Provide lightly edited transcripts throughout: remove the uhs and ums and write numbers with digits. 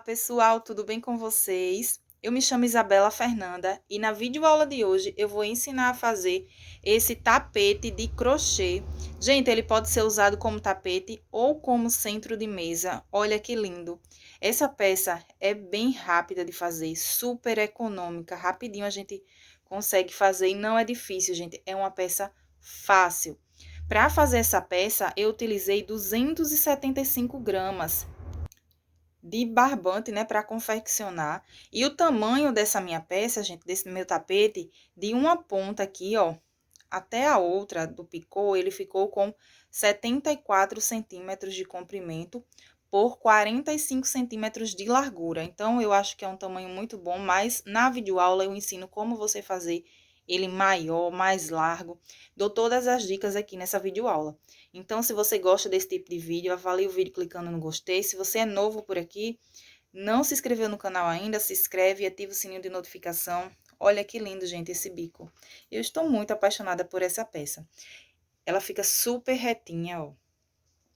pessoal, tudo bem com vocês? Eu me chamo Isabela Fernanda e na videoaula de hoje eu vou ensinar a fazer esse tapete de crochê. Gente, ele pode ser usado como tapete ou como centro de mesa. Olha que lindo! Essa peça é bem rápida de fazer, super econômica, rapidinho a gente consegue fazer e não é difícil, gente. É uma peça fácil. Para fazer essa peça, eu utilizei 275 gramas de barbante, né, para confeccionar. E o tamanho dessa minha peça, gente, desse meu tapete, de uma ponta aqui, ó, até a outra do picô, ele ficou com 74 centímetros de comprimento por 45 centímetros de largura. Então, eu acho que é um tamanho muito bom, mas na videoaula eu ensino como você fazer ele maior, mais largo. Dou todas as dicas aqui nessa videoaula. Então, se você gosta desse tipo de vídeo, avalie o vídeo clicando no gostei. Se você é novo por aqui, não se inscreveu no canal ainda, se inscreve e ativa o sininho de notificação. Olha que lindo, gente, esse bico. Eu estou muito apaixonada por essa peça. Ela fica super retinha, ó.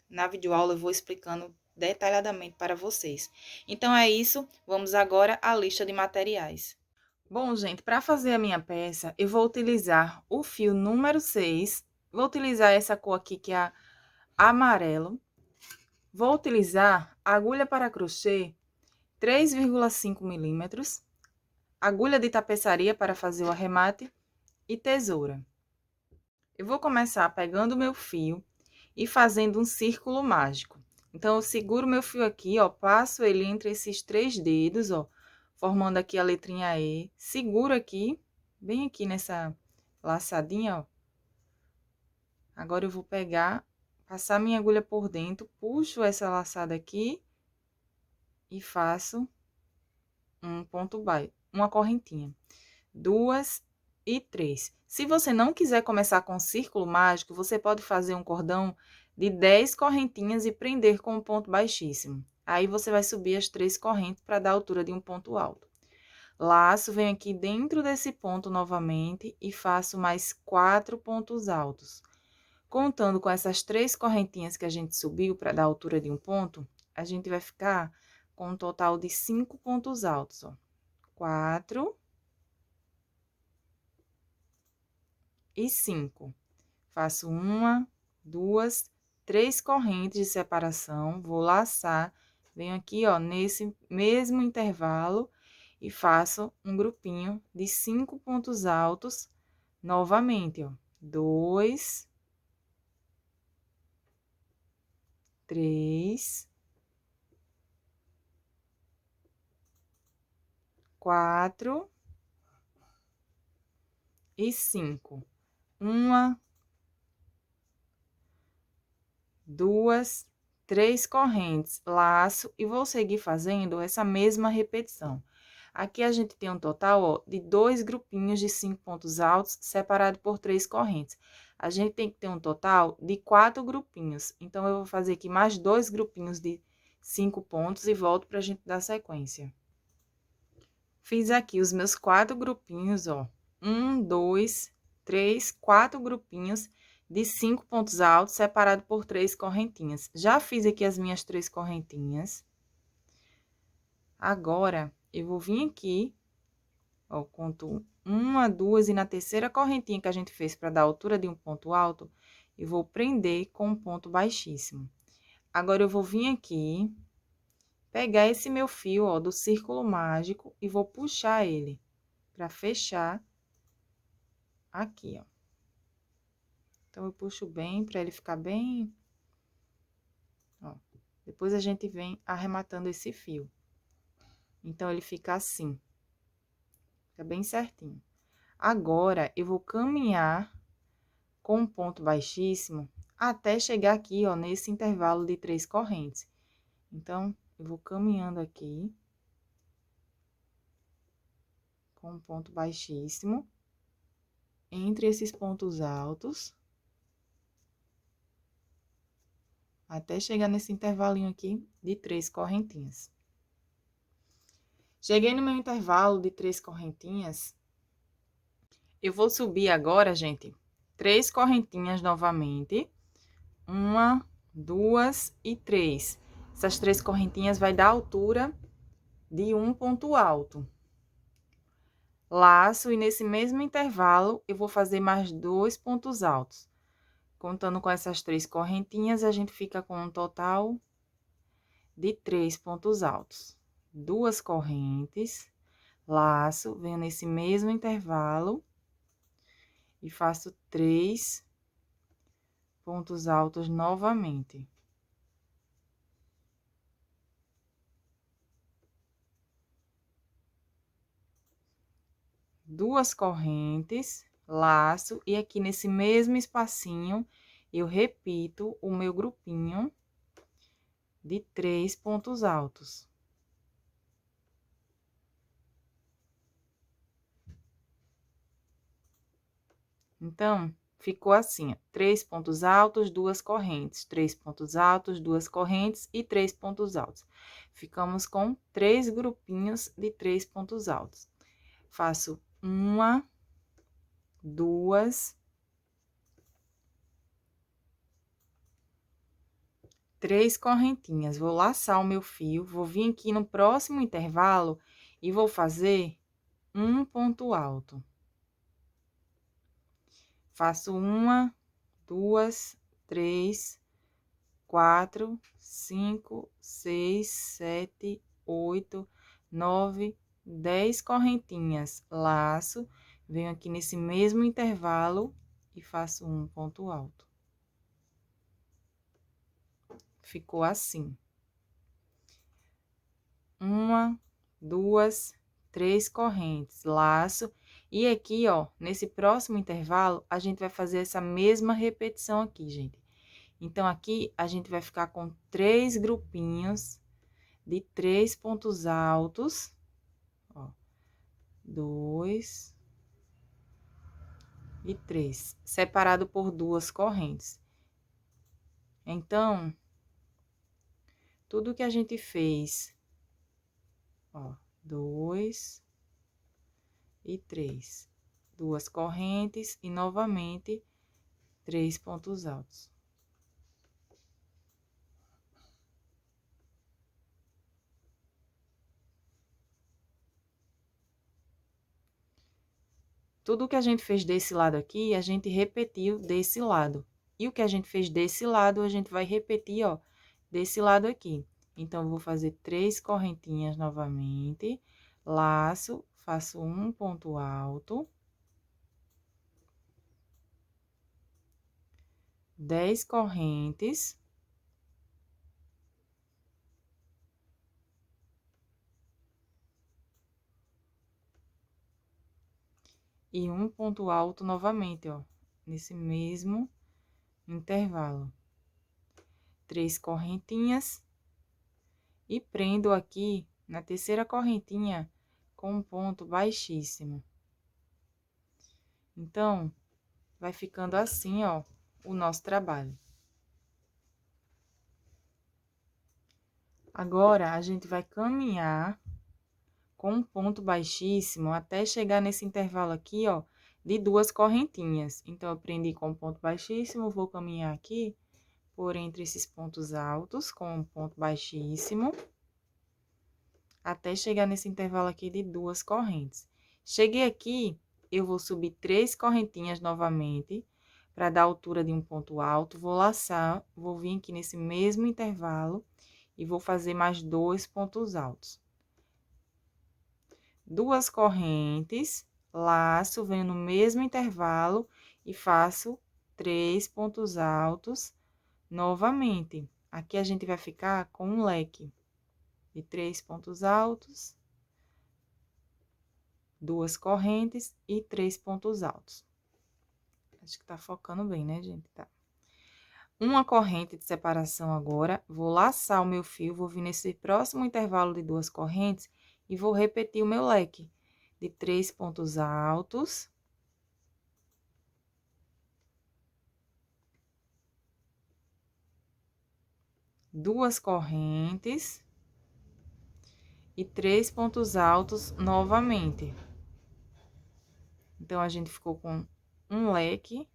Na videoaula eu vou explicando detalhadamente para vocês. Então, é isso. Vamos agora à lista de materiais. Bom, gente, para fazer a minha peça, eu vou utilizar o fio número 6. Vou utilizar essa cor aqui, que é amarelo. Vou utilizar agulha para crochê 3,5 milímetros, agulha de tapeçaria para fazer o arremate e tesoura. Eu vou começar pegando o meu fio e fazendo um círculo mágico. Então, eu seguro meu fio aqui, ó, passo ele entre esses 3 dedos, ó, formando aqui a letrinha E, seguro aqui, bem aqui nessa laçadinha, ó. Agora, eu vou pegar, passar minha agulha por dentro, puxo essa laçada aqui e faço um ponto baixo, uma correntinha. 2 e 3. Se você não quiser começar com círculo mágico, você pode fazer um cordão de 10 correntinhas e prender com um ponto baixíssimo. Aí, você vai subir as 3 correntes para dar a altura de um ponto alto. Laço, venho aqui dentro desse ponto novamente e faço mais 4 pontos altos. Contando com essas 3 correntinhas que a gente subiu para dar a altura de um ponto, a gente vai ficar com um total de 5 pontos altos, ó. 4 e 5. Faço 1, 2, 3 correntes de separação, vou laçar, venho aqui, ó, nesse mesmo intervalo e faço um grupinho de 5 pontos altos novamente, ó. 2, 3, 4 e 5. 1, 2, 3 correntes, laço e vou seguir fazendo essa mesma repetição. Aqui a gente tem um total, ó, de 2 grupinhos de 5 pontos altos, separado por 3 correntes. A gente tem que ter um total de 4 grupinhos. Então, eu vou fazer aqui mais 2 grupinhos de 5 pontos e volto pra gente dar sequência. Fiz aqui os meus 4 grupinhos, ó. 1, 2, 3, 4 grupinhos de 5 pontos altos, separado por 3 correntinhas. Já fiz aqui as minhas 3 correntinhas. Agora, eu vou vir aqui, ó, conto 1, 2 e na terceira correntinha que a gente fez para dar a altura de um ponto alto, eu vou prender com um ponto baixíssimo. Agora, eu vou vir aqui, pegar esse meu fio, ó, do círculo mágico e vou puxar ele para fechar aqui, ó. Então, eu puxo bem para ele ficar bem, ó. Depois, a gente vem arrematando esse fio. Então, ele fica assim. Fica bem certinho. Agora, eu vou caminhar com um ponto baixíssimo até chegar aqui, ó, nesse intervalo de 3 correntes. Então, eu vou caminhando aqui com um ponto baixíssimo entre esses pontos altos até chegar nesse intervalinho aqui de 3 correntinhas. Cheguei no meu intervalo de 3 correntinhas, eu vou subir agora, gente, 3 correntinhas novamente. 1, 2 e 3. Essas 3 correntinhas vai dar altura de um ponto alto. Laço, e nesse mesmo intervalo, eu vou fazer mais 2 pontos altos. Contando com essas 3 correntinhas, a gente fica com um total de 3 pontos altos. 2 correntes, laço, venho nesse mesmo intervalo e faço 3 pontos altos novamente. Duas correntes, laço, e aqui nesse mesmo espacinho, eu repito o meu grupinho de 3 pontos altos. Então, ficou assim, ó, 3 pontos altos, 2 correntes, 3 pontos altos, 2 correntes e 3 pontos altos. Ficamos com 3 grupinhos de 3 pontos altos. Faço uma, duas, três correntinhas. Vou laçar o meu fio, vou vir aqui no próximo intervalo e vou fazer um ponto alto. Faço uma, duas, três, 4, 5, 6, 7, 8, 9, 10 correntinhas. Laço, venho aqui nesse mesmo intervalo e faço um ponto alto. Ficou assim. Uma, duas, três correntes, laço. E aqui, ó, nesse próximo intervalo, a gente vai fazer essa mesma repetição aqui, gente. Então, aqui, a gente vai ficar com 3 grupinhos de 3 pontos altos, ó, 2 e 3, separado por 2 correntes. Então, tudo que a gente fez, ó, 2 e 3, 2 correntes e novamente 3 pontos altos. Tudo que a gente fez desse lado aqui, a gente repetiu desse lado. E o que a gente fez desse lado, a gente vai repetir, ó, desse lado aqui. Então, eu vou fazer 3 correntinhas novamente, laço, faço um ponto alto, 10 correntes, e um ponto alto novamente, ó, nesse mesmo intervalo. 3 correntinhas, e prendo aqui na terceira correntinha com um ponto baixíssimo. Então, vai ficando assim, ó, o nosso trabalho. Agora, a gente vai caminhar com um ponto baixíssimo até chegar nesse intervalo aqui, ó, de 2 correntinhas. Então, eu prendi com um ponto baixíssimo, vou caminhar aqui por entre esses pontos altos com um ponto baixíssimo, até chegar nesse intervalo aqui de 2 correntes. Cheguei aqui, eu vou subir 3 correntinhas novamente, para dar altura de um ponto alto, vou laçar, vou vir aqui nesse mesmo intervalo e vou fazer mais 2 pontos altos. 2 correntes, laço, venho no mesmo intervalo e faço 3 pontos altos novamente. Aqui a gente vai ficar com um leque de 3 pontos altos, 2 correntes e 3 pontos altos. Acho que tá focando bem, né, gente? Tá. Uma corrente de separação agora, vou laçar o meu fio, vou vir nesse próximo intervalo de 2 correntes e vou repetir o meu leque de 3 pontos altos. Duas correntes e 3 pontos altos novamente. Então, a gente ficou com um leque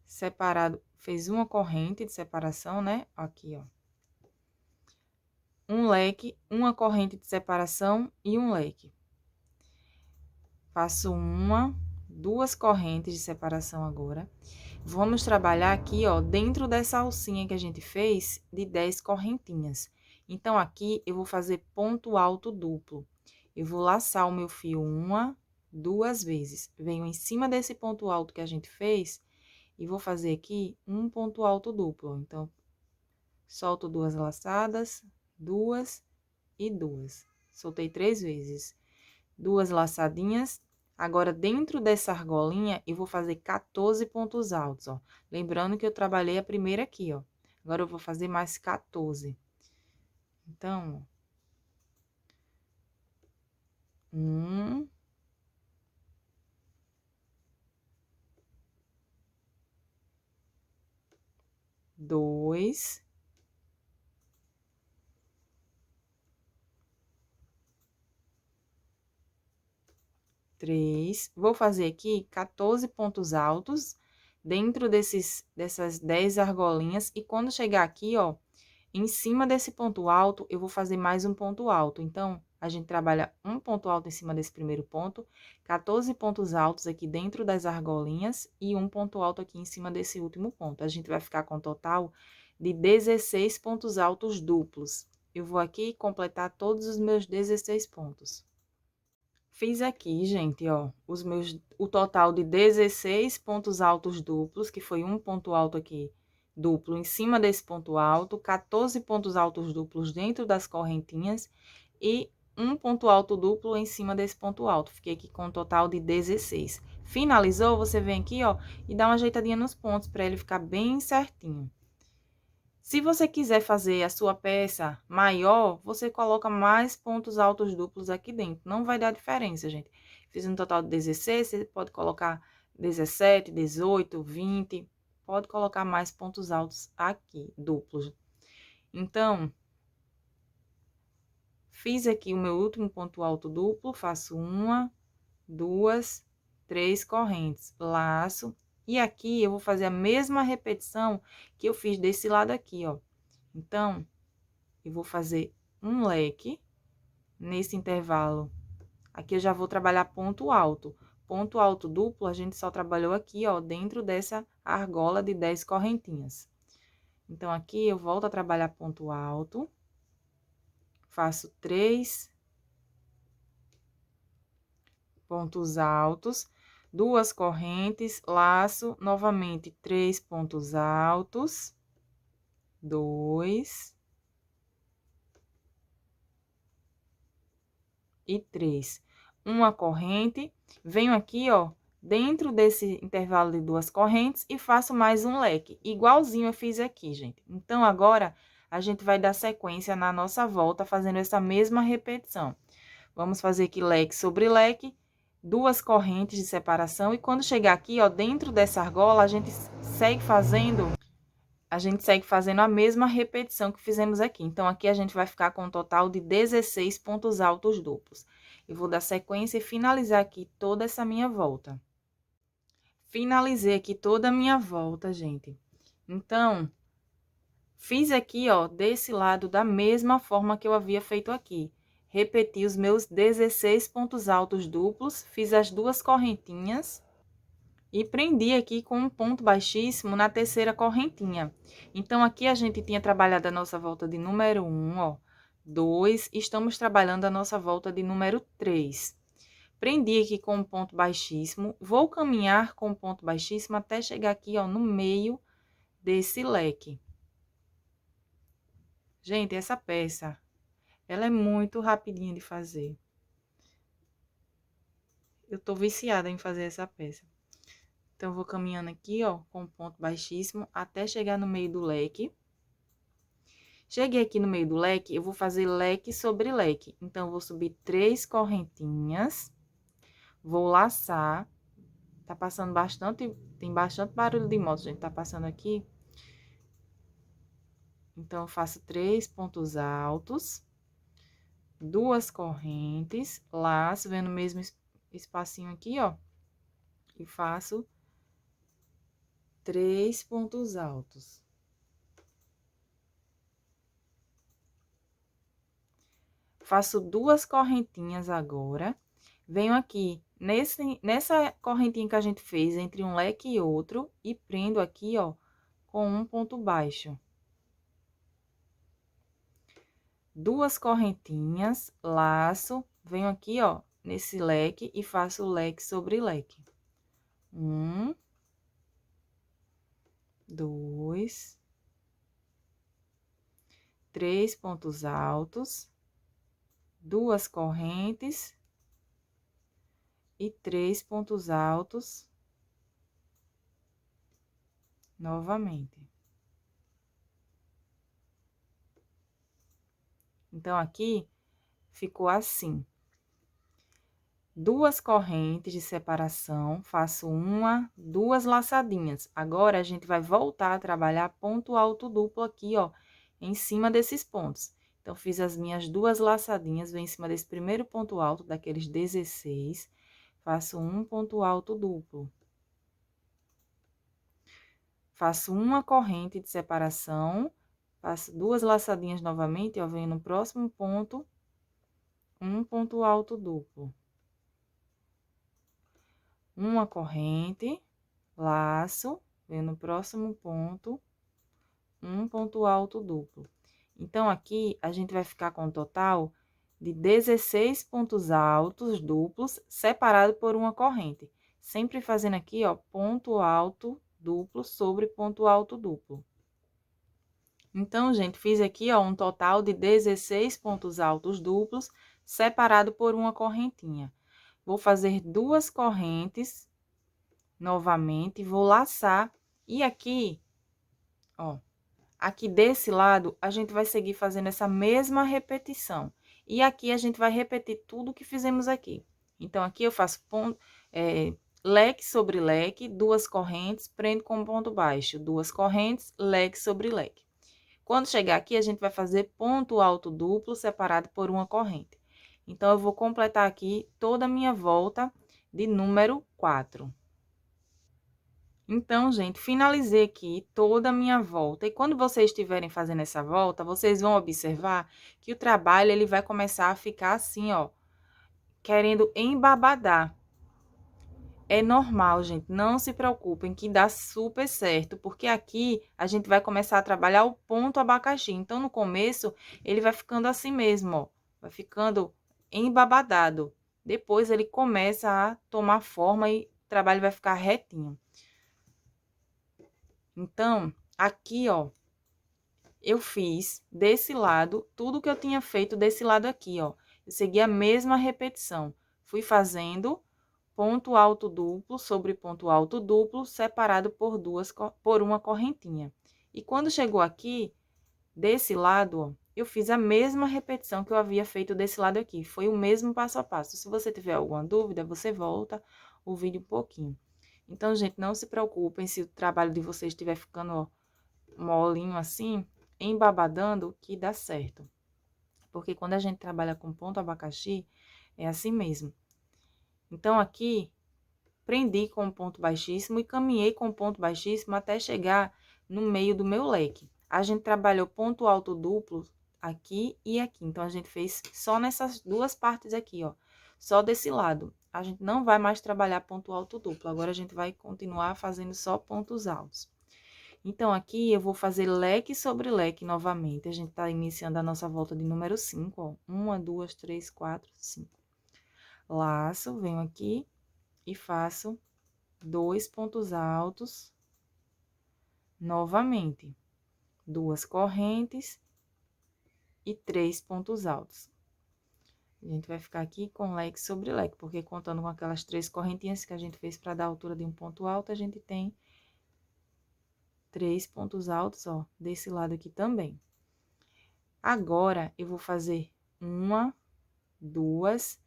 separado, fez uma corrente de separação, né? Aqui, ó. um leque, uma corrente de separação e um leque. Faço duas correntes de separação agora. Vamos trabalhar aqui, ó, dentro dessa alcinha que a gente fez de 10 correntinhas. Então, aqui eu vou fazer ponto alto duplo. Eu vou laçar o meu fio duas vezes. Venho em cima desse ponto alto que a gente fez e vou fazer aqui um ponto alto duplo. Então, solto duas laçadas, duas e duas. Soltei 3 vezes. Duas laçadinhas. Agora, dentro dessa argolinha, eu vou fazer 14 pontos altos, ó. Lembrando que eu trabalhei a primeira aqui, ó. Agora, eu vou fazer mais 14. Então, 1, 2, 3. Vou fazer aqui 14 pontos altos dentro dessas 10 argolinhas. E quando chegar aqui, ó, em cima desse ponto alto, eu vou fazer mais um ponto alto. Então, a gente trabalha um ponto alto em cima desse primeiro ponto, 14 pontos altos aqui dentro das argolinhas e um ponto alto aqui em cima desse último ponto. A gente vai ficar com um total de 16 pontos altos duplos. Eu vou aqui completar todos os meus 16 pontos. Fiz aqui, gente, ó, o total de 16 pontos altos duplos, que foi um ponto alto aqui duplo em cima desse ponto alto, 14 pontos altos duplos dentro das correntinhas e um ponto alto duplo em cima desse ponto alto. Fiquei aqui com um total de 16. Finalizou, você vem aqui, ó, e dá uma ajeitadinha nos pontos para ele ficar bem certinho. Se você quiser fazer a sua peça maior, você coloca mais pontos altos duplos aqui dentro. Não vai dar diferença, gente. Fiz um total de 16, você pode colocar 17, 18, 20. Pode colocar mais pontos altos aqui, duplos. Então, fiz aqui o meu último ponto alto duplo, faço 1, 2, 3 correntes, laço. E aqui eu vou fazer a mesma repetição que eu fiz desse lado aqui, ó. Então, eu vou fazer um leque nesse intervalo. Aqui eu já vou trabalhar ponto alto. Ponto alto duplo, a gente só trabalhou aqui, ó, dentro dessa argola de 10 correntinhas. Então, aqui eu volto a trabalhar ponto alto. Faço 3 pontos altos, duas correntes, laço, novamente 3 pontos altos, 2 e 3. Uma corrente, venho aqui, ó, dentro desse intervalo de duas correntes e faço mais um leque, igualzinho eu fiz aqui, gente. Então, agora, a gente vai dar sequência na nossa volta, fazendo essa mesma repetição. Vamos fazer aqui leque sobre leque, duas correntes de separação, e quando chegar aqui, ó, dentro dessa argola, a gente segue fazendo a mesma repetição que fizemos aqui. Então, aqui a gente vai ficar com um total de 16 pontos altos duplos. Eu vou dar sequência e finalizar aqui toda essa minha volta. Finalizei aqui toda a minha volta, gente. Então, fiz aqui, ó, desse lado da mesma forma que eu havia feito aqui. Repeti os meus 16 pontos altos duplos, fiz as duas correntinhas e prendi aqui com um ponto baixíssimo na terceira correntinha. Então, aqui a gente tinha trabalhado a nossa volta de número 1, ó, 2, estamos trabalhando a nossa volta de número 3. Prendi aqui com um ponto baixíssimo, vou caminhar com um ponto baixíssimo até chegar aqui, ó, no meio desse leque. Gente, essa peça, ela é muito rapidinha de fazer. Eu tô viciada em fazer essa peça. Então, eu vou caminhando aqui, ó, com um ponto baixíssimo, até chegar no meio do leque. Cheguei aqui no meio do leque, eu vou fazer leque sobre leque. Então, eu vou subir 3 correntinhas, vou laçar. Tá passando bastante, tem bastante barulho de moto, gente, tá passando aqui. Então, eu faço 3 pontos altos, duas correntes, laço, vendo o mesmo espacinho aqui, ó, e faço 3 pontos altos. Faço 2 correntinhas agora. Venho aqui nessa correntinha que a gente fez entre um leque e outro e prendo aqui, ó, com um ponto baixo. 2 correntinhas, laço, venho aqui, ó, nesse leque e faço leque sobre leque. 1, 2, 3 pontos altos, 2 correntes e 3 pontos altos novamente. Então, aqui ficou assim. 2 correntes de separação, faço 1, 2 laçadinhas. Agora, a gente vai voltar a trabalhar ponto alto duplo aqui, ó, em cima desses pontos. Então, fiz as minhas 2 laçadinhas, venho em cima desse primeiro ponto alto, daqueles 16, faço um ponto alto duplo. Faço uma corrente de separação, faço 2 laçadinhas novamente, ó, venho no próximo ponto, um ponto alto duplo. Uma corrente, laço, venho no próximo ponto, um ponto alto duplo. Então, aqui, a gente vai ficar com um total de 16 pontos altos duplos, separado por uma corrente. Sempre fazendo aqui, ó, ponto alto duplo sobre ponto alto duplo. Então, gente, fiz aqui, ó, um total de 16 pontos altos duplos, separado por uma correntinha. Vou fazer 2 correntes novamente, vou laçar. E aqui, ó, aqui desse lado, a gente vai seguir fazendo essa mesma repetição. E aqui, a gente vai repetir tudo que fizemos aqui. Então, aqui eu faço leque sobre leque, 2 correntes, prendo com ponto baixo, 2 correntes, leque sobre leque. Quando chegar aqui, a gente vai fazer ponto alto duplo separado por uma corrente. Então, eu vou completar aqui toda a minha volta de número 4. Então, gente, finalizei aqui toda a minha volta. E quando vocês estiverem fazendo essa volta, vocês vão observar que o trabalho, ele vai começar a ficar assim, ó, querendo embabadar. É normal, gente, não se preocupem que dá super certo, porque aqui a gente vai começar a trabalhar o ponto abacaxi. Então, no começo, ele vai ficando assim mesmo, ó, vai ficando embabadado. Depois, ele começa a tomar forma e o trabalho vai ficar retinho. Então, aqui, ó, eu fiz desse lado tudo que eu tinha feito desse lado aqui, ó. Eu segui a mesma repetição. Fui fazendo ponto alto duplo sobre ponto alto duplo, separado por uma correntinha. E quando chegou aqui, desse lado, ó, eu fiz a mesma repetição que eu havia feito desse lado aqui. Foi o mesmo passo a passo. Se você tiver alguma dúvida, você volta o vídeo um pouquinho. Então, gente, não se preocupem se o trabalho de vocês estiver ficando, ó, molinho assim, embabadando, que dá certo. Porque quando a gente trabalha com ponto abacaxi, é assim mesmo. Então, aqui, prendi com ponto baixíssimo e caminhei com ponto baixíssimo até chegar no meio do meu leque. A gente trabalhou ponto alto duplo aqui e aqui. Então, a gente fez só nessas 2 partes aqui, ó. Só desse lado. A gente não vai mais trabalhar ponto alto duplo. Agora, a gente vai continuar fazendo só pontos altos. Então, aqui eu vou fazer leque sobre leque novamente. A gente tá iniciando a nossa volta de número 5, ó. 1, 2, 3, 4, 5. Laço, venho aqui e faço 2 pontos altos novamente. 2 correntes e 3 pontos altos. A gente vai ficar aqui com leque sobre leque, porque contando com aquelas 3 correntinhas que a gente fez para dar a altura de um ponto alto, a gente tem 3 pontos altos, ó, desse lado aqui também. Agora, eu vou fazer 1, 2,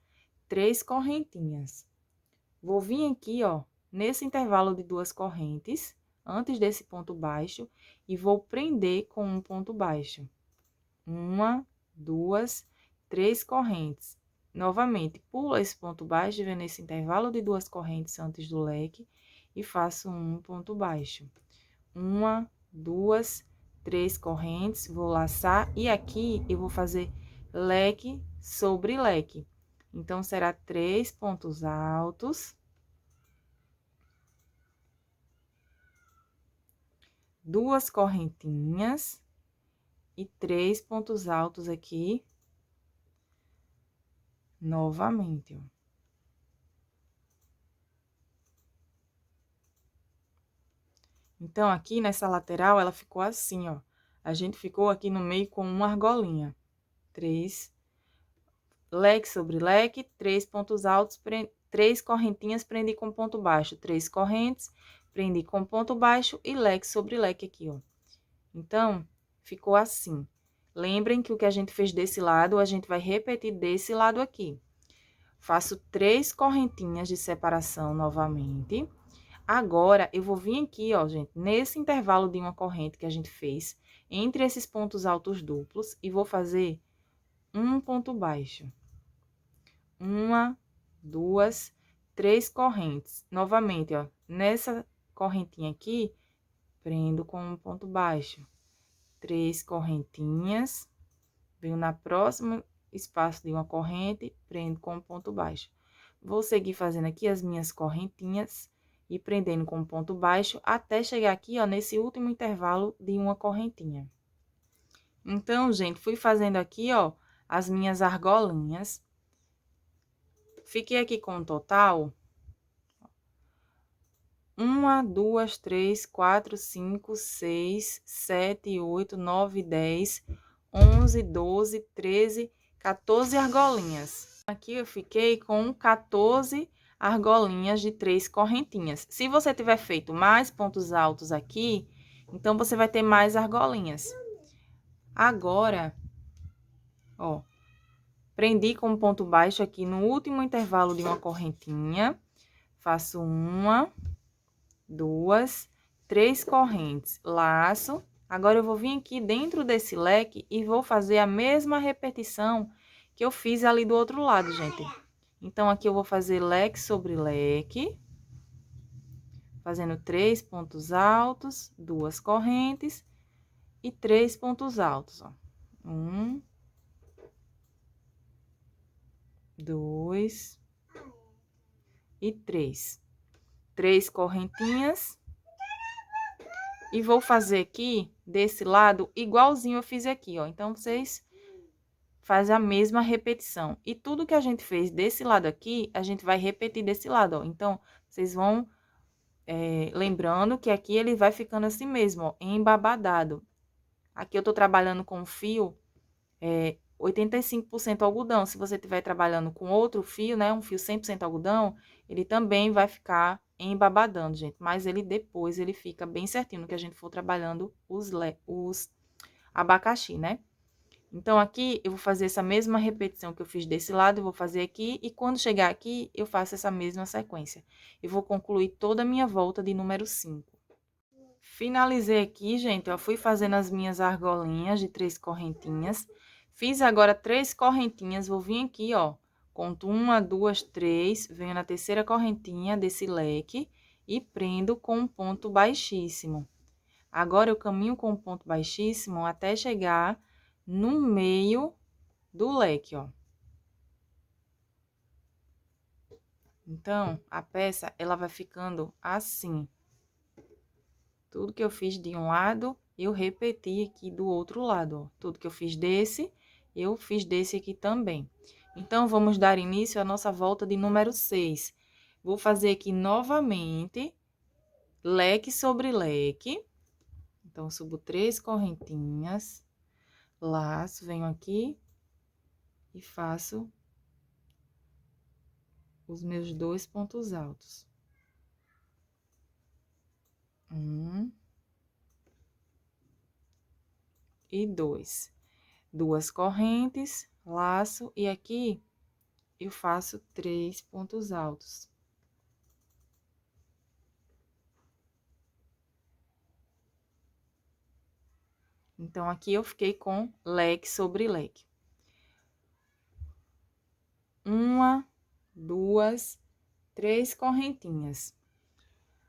3 correntinhas. Vou vir aqui, ó, nesse intervalo de 2 correntes, antes desse ponto baixo, e vou prender com um ponto baixo. 1, 2, 3 correntes. Novamente, pulo esse ponto baixo, vem nesse intervalo de 2 correntes antes do leque, e faço um ponto baixo. 1, 2, 3 correntes, vou laçar, e aqui eu vou fazer leque sobre leque. Então, será 3 pontos altos, 2 correntinhas e 3 pontos altos aqui, novamente, ó. Então, aqui nessa lateral, ela ficou assim, ó. A gente ficou aqui no meio com uma argolinha. 3, leque sobre leque, 3 pontos altos, 3 correntinhas, prendi com ponto baixo. 3 correntes, prendi com ponto baixo e leque sobre leque aqui, ó. Então, ficou assim. Lembrem que o que a gente fez desse lado, a gente vai repetir desse lado aqui. Faço 3 correntinhas de separação novamente. Agora, eu vou vir aqui, ó, gente, nesse intervalo de uma corrente que a gente fez, entre esses pontos altos duplos, e vou fazer um ponto baixo. 1, 2, 3 correntes. Novamente, ó, nessa correntinha aqui, prendo com um ponto baixo. 3 correntinhas, venho na próxima espaço de uma corrente, prendo com um ponto baixo. Vou seguir fazendo aqui as minhas correntinhas e prendendo com um ponto baixo até chegar aqui, ó, nesse último intervalo de uma correntinha. Então, gente, fui fazendo aqui, ó, as minhas argolinhas. Fiquei aqui com um total 1, 2, 3, 4, 5, 6, 7, 8, 9, 10, 11, 12, 13, 14 argolinhas. Aqui eu fiquei com 14 argolinhas de 3 correntinhas. Se você tiver feito mais pontos altos aqui, então você vai ter mais argolinhas. Agora, ó, prendi com um ponto baixo aqui no último intervalo de uma correntinha. Faço 1, 2, 3 correntes, laço. Agora, eu vou vir aqui dentro desse leque e vou fazer a mesma repetição que eu fiz ali do outro lado, gente. Então, aqui eu vou fazer leque sobre leque, fazendo 3 pontos altos, 2 correntes e 3 pontos altos, ó. 1, 2 e 3. 3 correntinhas. E vou fazer aqui, desse lado, igualzinho eu fiz aqui, ó. Então, vocês fazem a mesma repetição. E tudo que a gente fez desse lado aqui, a gente vai repetir desse lado, ó. Então, vocês vão lembrando que aqui ele vai ficando assim mesmo, ó, embabadado. Aqui eu tô trabalhando com fio 85% algodão. Se você estiver trabalhando com outro fio, né, um fio 100% algodão, ele também vai ficar embabadando, gente. Mas ele depois, ele fica bem certinho no que a gente for trabalhando os abacaxi, né? Então, aqui, eu vou fazer essa mesma repetição que eu fiz desse lado, eu vou fazer aqui, e quando chegar aqui, eu faço essa mesma sequência. Eu vou concluir toda a minha volta de número 5. Finalizei aqui, gente, ó, fui fazendo as minhas argolinhas de 3 correntinhas. Fiz agora 3 correntinhas, vou vir aqui, ó, conto 1, 2, 3, venho na terceira correntinha desse leque e prendo com um ponto baixíssimo. Agora, eu caminho com um ponto baixíssimo até chegar no meio do leque, ó. Então, a peça, ela vai ficando assim. Tudo que eu fiz de um lado, eu repeti aqui do outro lado, ó. Tudo que eu fiz desse, eu fiz desse aqui também. Então, vamos dar início à nossa volta de número 6. Vou fazer aqui novamente, leque sobre leque. Então, subo 3 correntinhas, laço, venho aqui e faço os meus 2 pontos altos. 1 e 2. 2 correntes, laço, e aqui eu faço 3 pontos altos. Então, aqui eu fiquei com leque sobre leque. 1, 2, 3 correntinhas.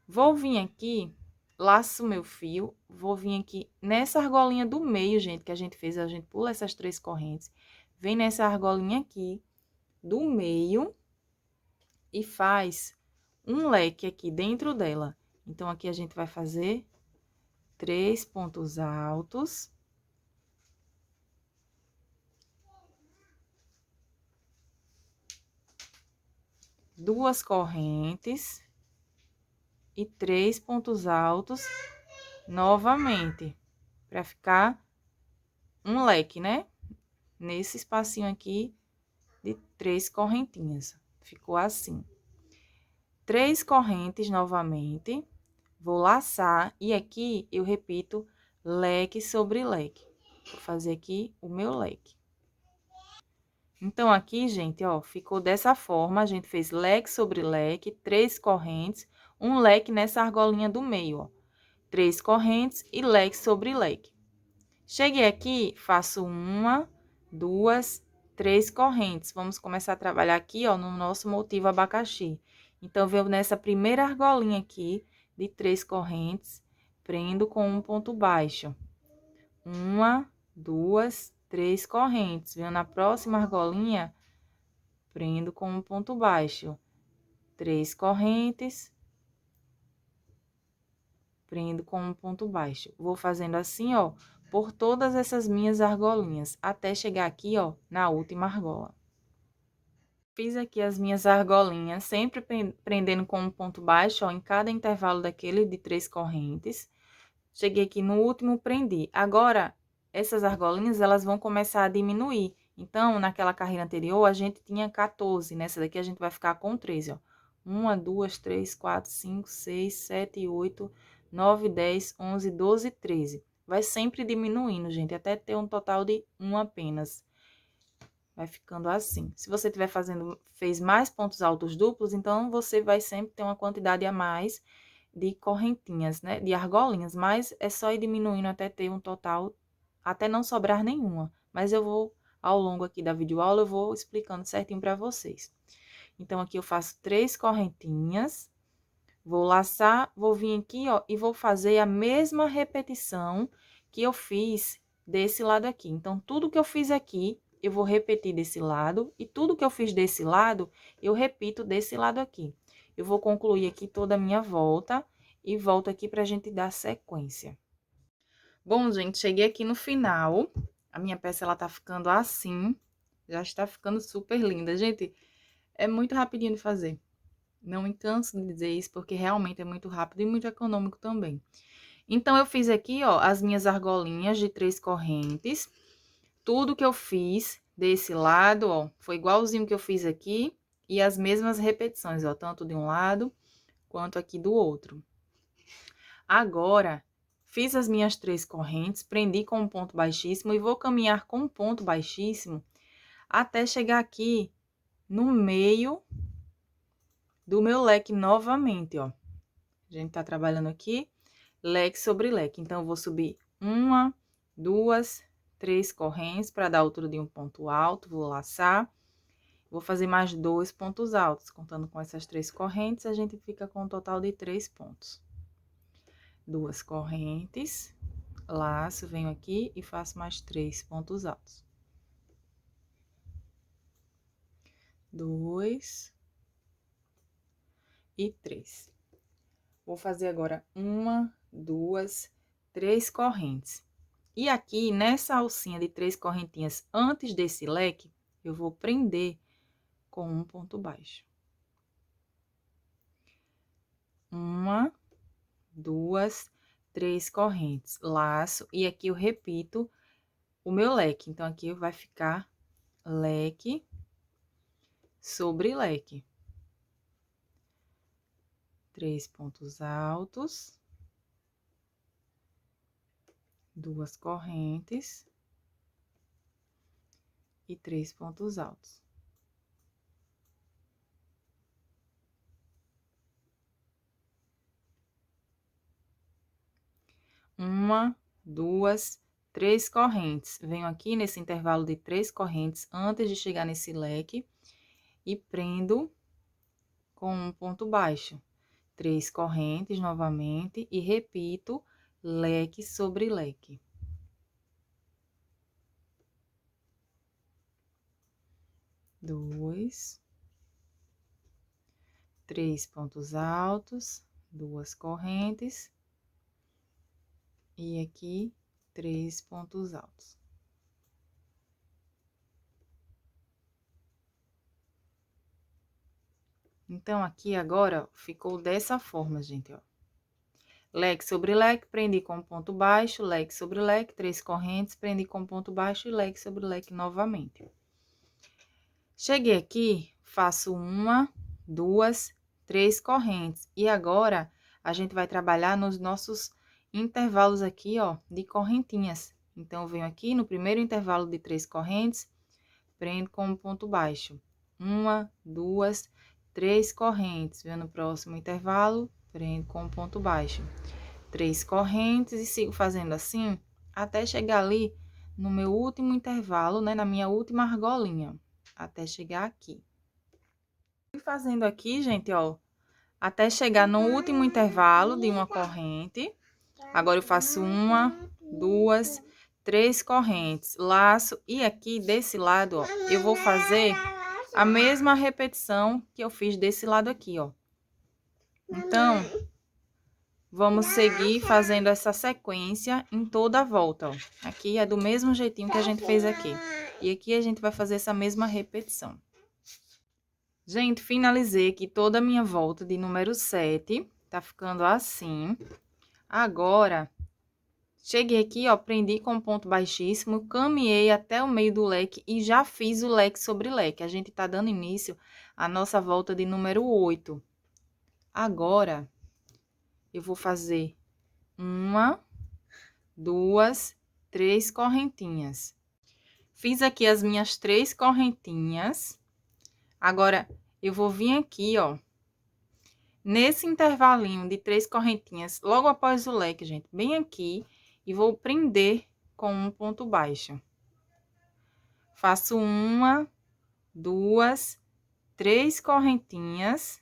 Vou vir aqui, laço meu fio, vou vir aqui nessa argolinha do meio, gente, que a gente fez, a gente pula essas 3 correntes, vem nessa argolinha aqui do meio e faz um leque aqui dentro dela. Então, aqui a gente vai fazer 3 pontos altos. Duas correntes e 3 pontos altos novamente, para ficar um leque, né? Nesse espacinho aqui de 3 correntinhas. Ficou assim. 3 correntes novamente, vou laçar e aqui eu repito leque sobre leque. Vou fazer aqui o meu leque. Então, aqui, gente, ó, ficou dessa forma, a gente fez leque sobre leque, 3 correntes, um leque nessa argolinha do meio, ó. 3 correntes e leque sobre leque. Cheguei aqui, faço 1, 2, 3 correntes. Vamos começar a trabalhar aqui, ó, no nosso motivo abacaxi. Então, venho nessa primeira argolinha aqui, de 3 correntes, prendo com um ponto baixo. 1, 2, 3 correntes. Venho na próxima argolinha, prendo com um ponto baixo. 3 correntes, prendo com um ponto baixo. Vou fazendo assim, ó, por todas essas minhas argolinhas, até chegar aqui, ó, na última argola. Fiz aqui as minhas argolinhas, sempre prendendo com um ponto baixo, ó, em cada intervalo daquele de 3 correntes. Cheguei aqui no último, prendi. Agora, essas argolinhas, elas vão começar a diminuir. Então, naquela carreira anterior, a gente tinha 14, nessa daqui a gente vai ficar com 13, ó. 1, 2, 3, 4, 5, 6, 7, 8, 9, 10, 11, 12, 13. Vai sempre diminuindo, gente, até ter um total de 1 apenas. Vai ficando assim. Se você estiver fez mais pontos altos duplos, então você vai sempre ter uma quantidade a mais de correntinhas, né? De argolinhas, mas é só ir diminuindo até ter um total, até não sobrar nenhuma. Mas eu vou, ao longo aqui da videoaula, eu vou explicando certinho para vocês. Então, aqui eu faço 3 correntinhas, vou laçar, vou vir aqui, ó, e vou fazer a mesma repetição que eu fiz desse lado aqui. Então, tudo que eu fiz aqui, eu vou repetir desse lado, e tudo que eu fiz desse lado, eu repito desse lado aqui. Eu vou concluir aqui toda a minha volta e volto aqui pra gente dar sequência. Bom, gente, cheguei aqui no final. A minha peça, ela tá ficando assim. Já está ficando super linda. Gente, é muito rapidinho de fazer. Não me canso de dizer isso, porque realmente é muito rápido e muito econômico também. Então, eu fiz aqui, ó, as minhas argolinhas de 3 correntes. Tudo que eu fiz desse lado, ó, foi igualzinho que eu fiz aqui. E as mesmas repetições, ó, tanto de um lado quanto aqui do outro. Agora, fiz as minhas 3 correntes, prendi com um ponto baixíssimo e vou caminhar com um ponto baixíssimo até chegar aqui no meio do meu leque novamente, ó. A gente tá trabalhando aqui leque sobre leque. Então, eu vou subir 1, 2, 3 correntes para dar a altura de um ponto alto, vou laçar. Vou fazer mais 2 pontos altos, contando com essas 3 correntes, a gente fica com um total de 3 pontos. 2 correntes, laço, venho aqui e faço mais 3 pontos altos. 2 e 3. Vou fazer agora 1, 2, 3 correntes. E aqui, nessa alcinha de 3 correntinhas antes desse leque, eu vou prender com um ponto baixo. 1, 2, 3 correntes, laço, e aqui eu repito o meu leque. Então, aqui vai ficar leque sobre leque. 3 pontos altos, 2 correntes e 3 pontos altos. 1, 2, 3 correntes. Venho aqui nesse intervalo de 3 correntes antes de chegar nesse leque e prendo com um ponto baixo. 3 correntes novamente e repito leque sobre leque. 2, 3 pontos altos, 2 correntes, e aqui 3 pontos altos. Então, aqui agora ficou dessa forma, gente, ó. Leque sobre leque, prendi com ponto baixo, leque sobre leque, 3 correntes, prendi com ponto baixo e leque sobre leque novamente. Cheguei aqui, faço 1, 2, 3 correntes. E agora, a gente vai trabalhar nos nossos intervalos aqui, ó, de correntinhas. Então, eu venho aqui no primeiro intervalo de 3 correntes, prendo com ponto baixo. 1, 2, 3 correntes. Venho no próximo intervalo, prendo com ponto baixo. 3 correntes e sigo fazendo assim, até chegar ali no meu último intervalo, né, na minha última argolinha. Até chegar aqui. Fui fazendo aqui, gente, ó, até chegar no último intervalo de uma corrente. Agora, eu faço 1, 2, 3 correntes, laço, e aqui desse lado, ó, eu vou fazer a mesma repetição que eu fiz desse lado aqui, ó. Então, vamos seguir fazendo essa sequência em toda a volta, ó. Aqui é do mesmo jeitinho que a gente fez aqui. E aqui a gente vai fazer essa mesma repetição. Gente, finalizei aqui toda a minha volta de número 7, tá ficando assim. Agora, cheguei aqui, ó, prendi com ponto baixíssimo, caminhei até o meio do leque e já fiz o leque sobre leque. A gente tá dando início à nossa volta de número 8. Agora, eu vou fazer 1, 2, 3 correntinhas. Fiz aqui as minhas 3 correntinhas. Agora, eu vou vir aqui, ó, nesse intervalinho de 3 correntinhas, logo após o leque, gente, bem aqui, e vou prender com um ponto baixo. Faço 1, 2, 3 correntinhas.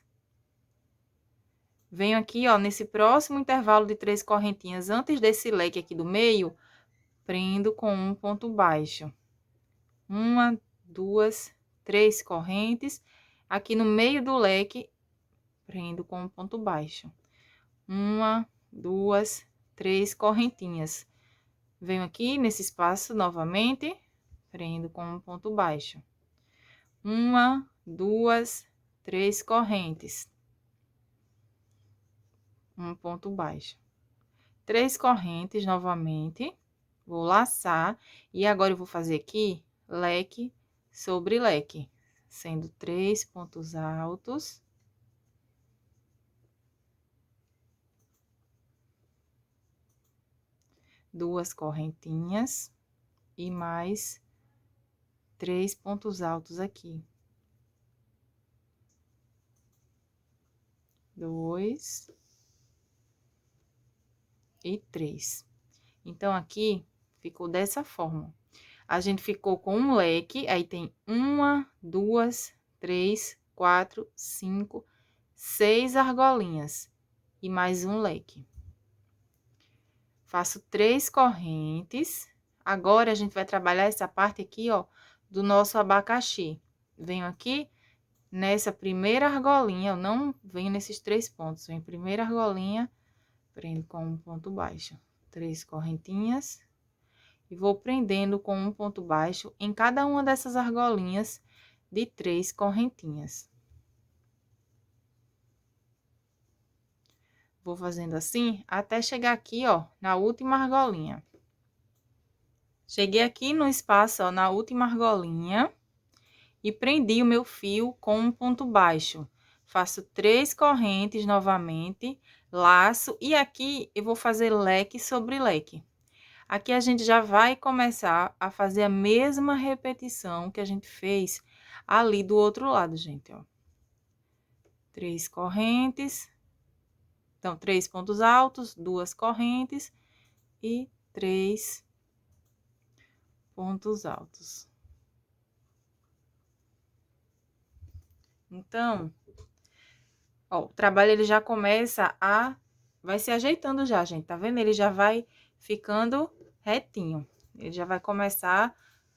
Venho aqui, ó, nesse próximo intervalo de 3 correntinhas, antes desse leque aqui do meio, prendo com um ponto baixo. 1, 2, 3 correntes. Aqui no meio do leque, prendo com um ponto baixo. 1, 2, 3 correntinhas. Venho aqui nesse espaço novamente, prendo com um ponto baixo. 1, 2, 3 correntes. Um ponto baixo. 3 correntes novamente. Vou laçar. E agora eu vou fazer aqui leque sobre leque, sendo 3 pontos altos. Duas correntinhas e mais 3 pontos altos aqui. 2 e 3. Então, aqui ficou dessa forma. A gente ficou com um leque, aí tem 1, 2, 3, 4, 5, 6 argolinhas e mais um leque. Faço 3 correntes. Agora, a gente vai trabalhar essa parte aqui, ó, do nosso abacaxi. Venho aqui nessa primeira argolinha, eu não venho nesses 3 pontos, venho primeira argolinha, prendo com um ponto baixo. 3 correntinhas. E vou prendendo com um ponto baixo em cada uma dessas argolinhas de 3 correntinhas. Vou fazendo assim até chegar aqui, ó, na última argolinha. Cheguei aqui no espaço, ó, na última argolinha e prendi o meu fio com um ponto baixo. Faço 3 correntes novamente, laço e aqui eu vou fazer leque sobre leque. Aqui a gente já vai começar a fazer a mesma repetição que a gente fez ali do outro lado, gente, ó. 3 correntes. Então, 3 pontos altos, 2 correntes e 3 pontos altos. Então, ó, o trabalho ele já começa vai se ajeitando já, gente, tá vendo? Ele já vai ficando retinho. Ele já vai começar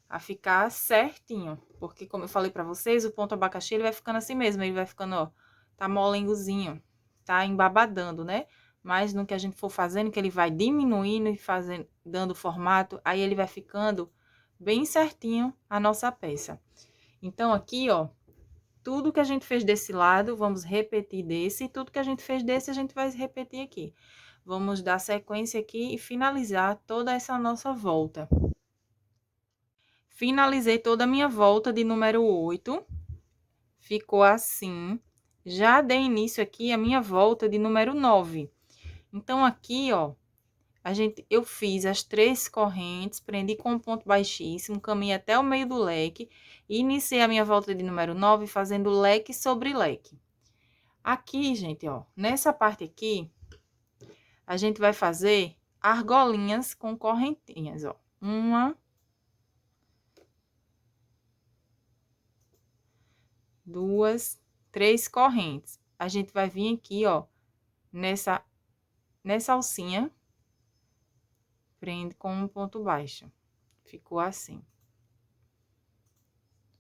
a ficar certinho. Porque, como eu falei pra vocês, o ponto abacaxi, ele vai ficando assim mesmo. Ele vai ficando, ó, tá molengozinho, tá embabadando, né? Mas no que a gente for fazendo, que ele vai diminuindo e fazendo, dando formato, aí ele vai ficando bem certinho a nossa peça. Então, aqui, ó, tudo que a gente fez desse lado, vamos repetir desse. E tudo que a gente fez desse, a gente vai repetir aqui. Vamos dar sequência aqui e finalizar toda essa nossa volta. Finalizei toda a minha volta de número 8. Ficou assim. Já dei início aqui a minha volta de número 9. Então, aqui, ó, eu fiz as 3 correntes, prendi com um ponto baixíssimo, caminhei até o meio do leque e iniciei a minha volta de número 9 fazendo leque sobre leque. Aqui, gente, ó, nessa parte aqui, a gente vai fazer argolinhas com correntinhas, ó. 1, 2, 3 correntes. A gente vai vir aqui, ó, nessa alcinha, prende com um ponto baixo. Ficou assim.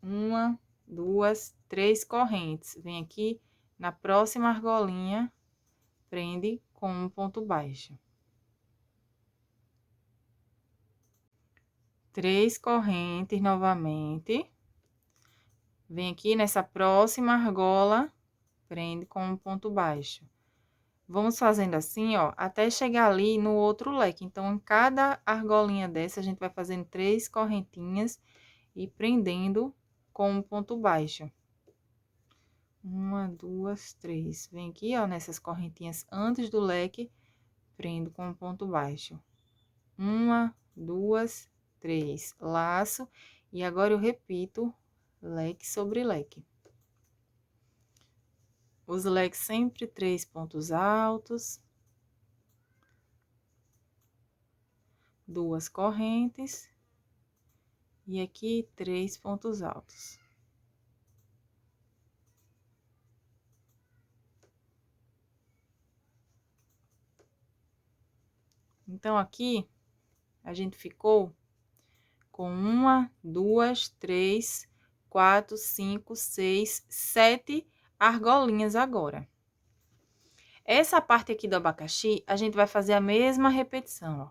1, 2, 3 correntes. Vem aqui na próxima argolinha, prende com um ponto baixo. 3 correntes novamente. Vem aqui nessa próxima argola, prende com um ponto baixo. Vamos fazendo assim, ó, até chegar ali no outro leque. Então, em cada argolinha dessa, a gente vai fazendo 3 correntinhas e prendendo com um ponto baixo. 1, 2, 3. Vem aqui, ó, nessas correntinhas antes do leque, prendo com um ponto baixo. 1, 2, 3. Laço. E agora eu repito leque sobre leque. Os leques sempre 3 pontos altos. 2 correntes. E aqui 3 pontos altos. Então, aqui, a gente ficou com 1, 2, 3, 4, 5, 6, 7 argolinhas agora. Essa parte aqui do abacaxi, a gente vai fazer a mesma repetição, ó.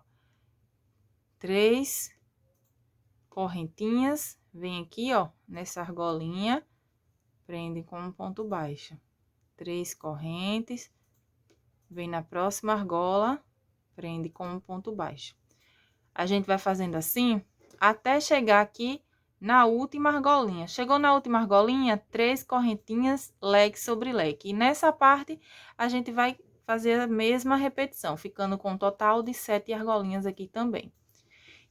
3 correntinhas, vem aqui, ó, nessa argolinha, prende com um ponto baixo. 3 correntes, vem na próxima argola, prende com um ponto baixo. A gente vai fazendo assim até chegar aqui na última argolinha. Chegou na última argolinha, 3 correntinhas, leque sobre leque. E nessa parte, a gente vai fazer a mesma repetição, ficando com um total de 7 argolinhas aqui também.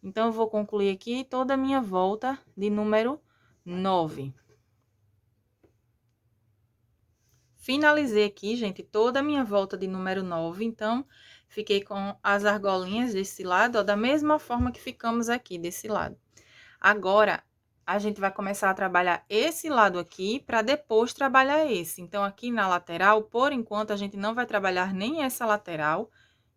Então, eu vou concluir aqui toda a minha volta de número 9. Finalizei aqui, gente, toda a minha volta de número 9. Então, fiquei com as argolinhas desse lado, ó, da mesma forma que ficamos aqui desse lado. Agora, a gente vai começar a trabalhar esse lado aqui, para depois trabalhar esse. Então, aqui na lateral, por enquanto, a gente não vai trabalhar nem essa lateral,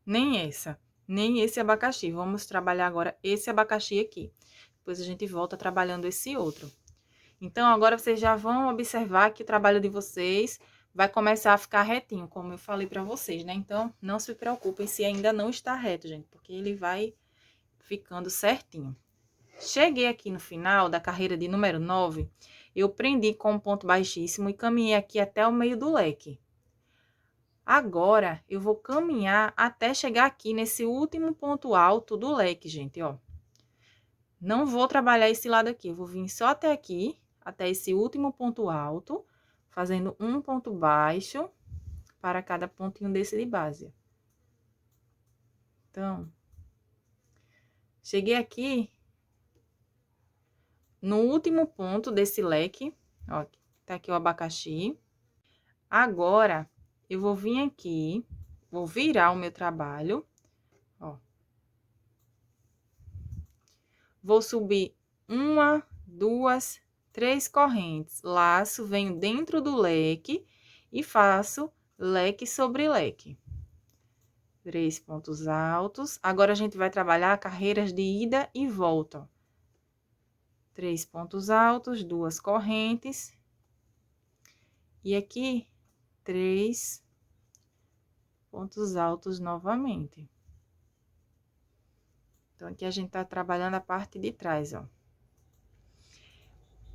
nem essa, nem esse abacaxi. Vamos trabalhar agora esse abacaxi aqui. Depois a gente volta trabalhando esse outro. Então, agora vocês já vão observar que o trabalho de vocês vai começar a ficar retinho, como eu falei pra vocês, né? Então, não se preocupem se ainda não está reto, gente, porque ele vai ficando certinho. Cheguei aqui no final da carreira de número 9, eu prendi com um ponto baixíssimo e caminhei aqui até o meio do leque. Agora, eu vou caminhar até chegar aqui nesse último ponto alto do leque, gente, ó. Não vou trabalhar esse lado aqui, eu vou vir só até aqui, até esse último ponto alto, fazendo um ponto baixo para cada pontinho desse de base. Então, cheguei aqui no último ponto desse leque, ó, tá aqui o abacaxi. Agora, eu vou vir aqui, vou virar o meu trabalho, ó. Vou subir 1, 2, 3 correntes, laço, venho dentro do leque e faço leque sobre leque. 3 pontos altos. Agora, a gente vai trabalhar carreiras de ida e volta. 3 pontos altos, 2 correntes. E aqui, 3 pontos altos novamente. Então, aqui a gente tá trabalhando a parte de trás, ó.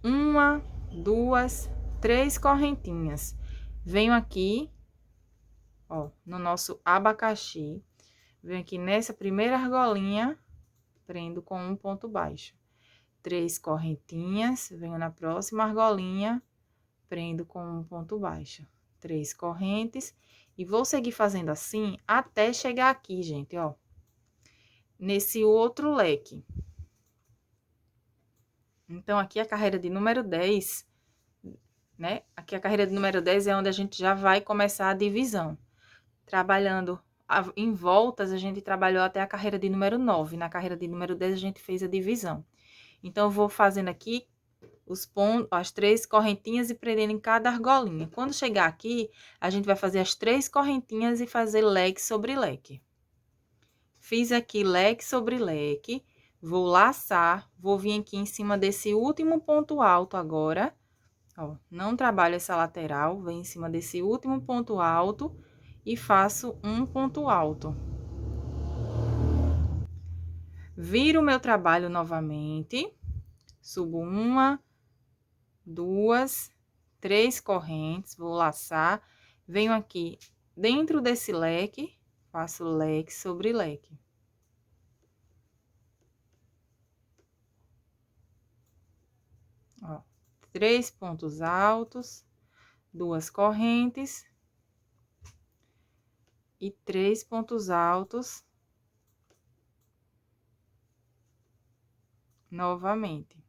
1, 2, 3 correntinhas. Venho aqui, ó, no nosso abacaxi. Venho aqui nessa primeira argolinha, prendo com um ponto baixo. 3 correntinhas, venho na próxima argolinha, prendo com um ponto baixo. 3 correntes, e vou seguir fazendo assim até chegar aqui, gente, ó. Nesse outro leque. Então, aqui a carreira de número 10, né? Aqui a carreira de número 10 é onde a gente já vai começar a divisão. Trabalhando em voltas, a gente trabalhou até a carreira de número 9. Na carreira de número 10, a gente fez a divisão. Então, eu vou fazendo aqui os pontos, as 3 correntinhas e prendendo em cada argolinha. Quando chegar aqui, a gente vai fazer as 3 correntinhas e fazer leque sobre leque. Fiz aqui leque sobre leque, vou laçar, vou vir aqui em cima desse último ponto alto agora, ó, não trabalho essa lateral, venho em cima desse último ponto alto e faço um ponto alto. Viro o meu trabalho novamente, subo 1, 2, 3 correntes, vou laçar, venho aqui dentro desse leque, faço leque sobre leque. Ó, 3 pontos altos, 2 correntes e 3 pontos altos novamente.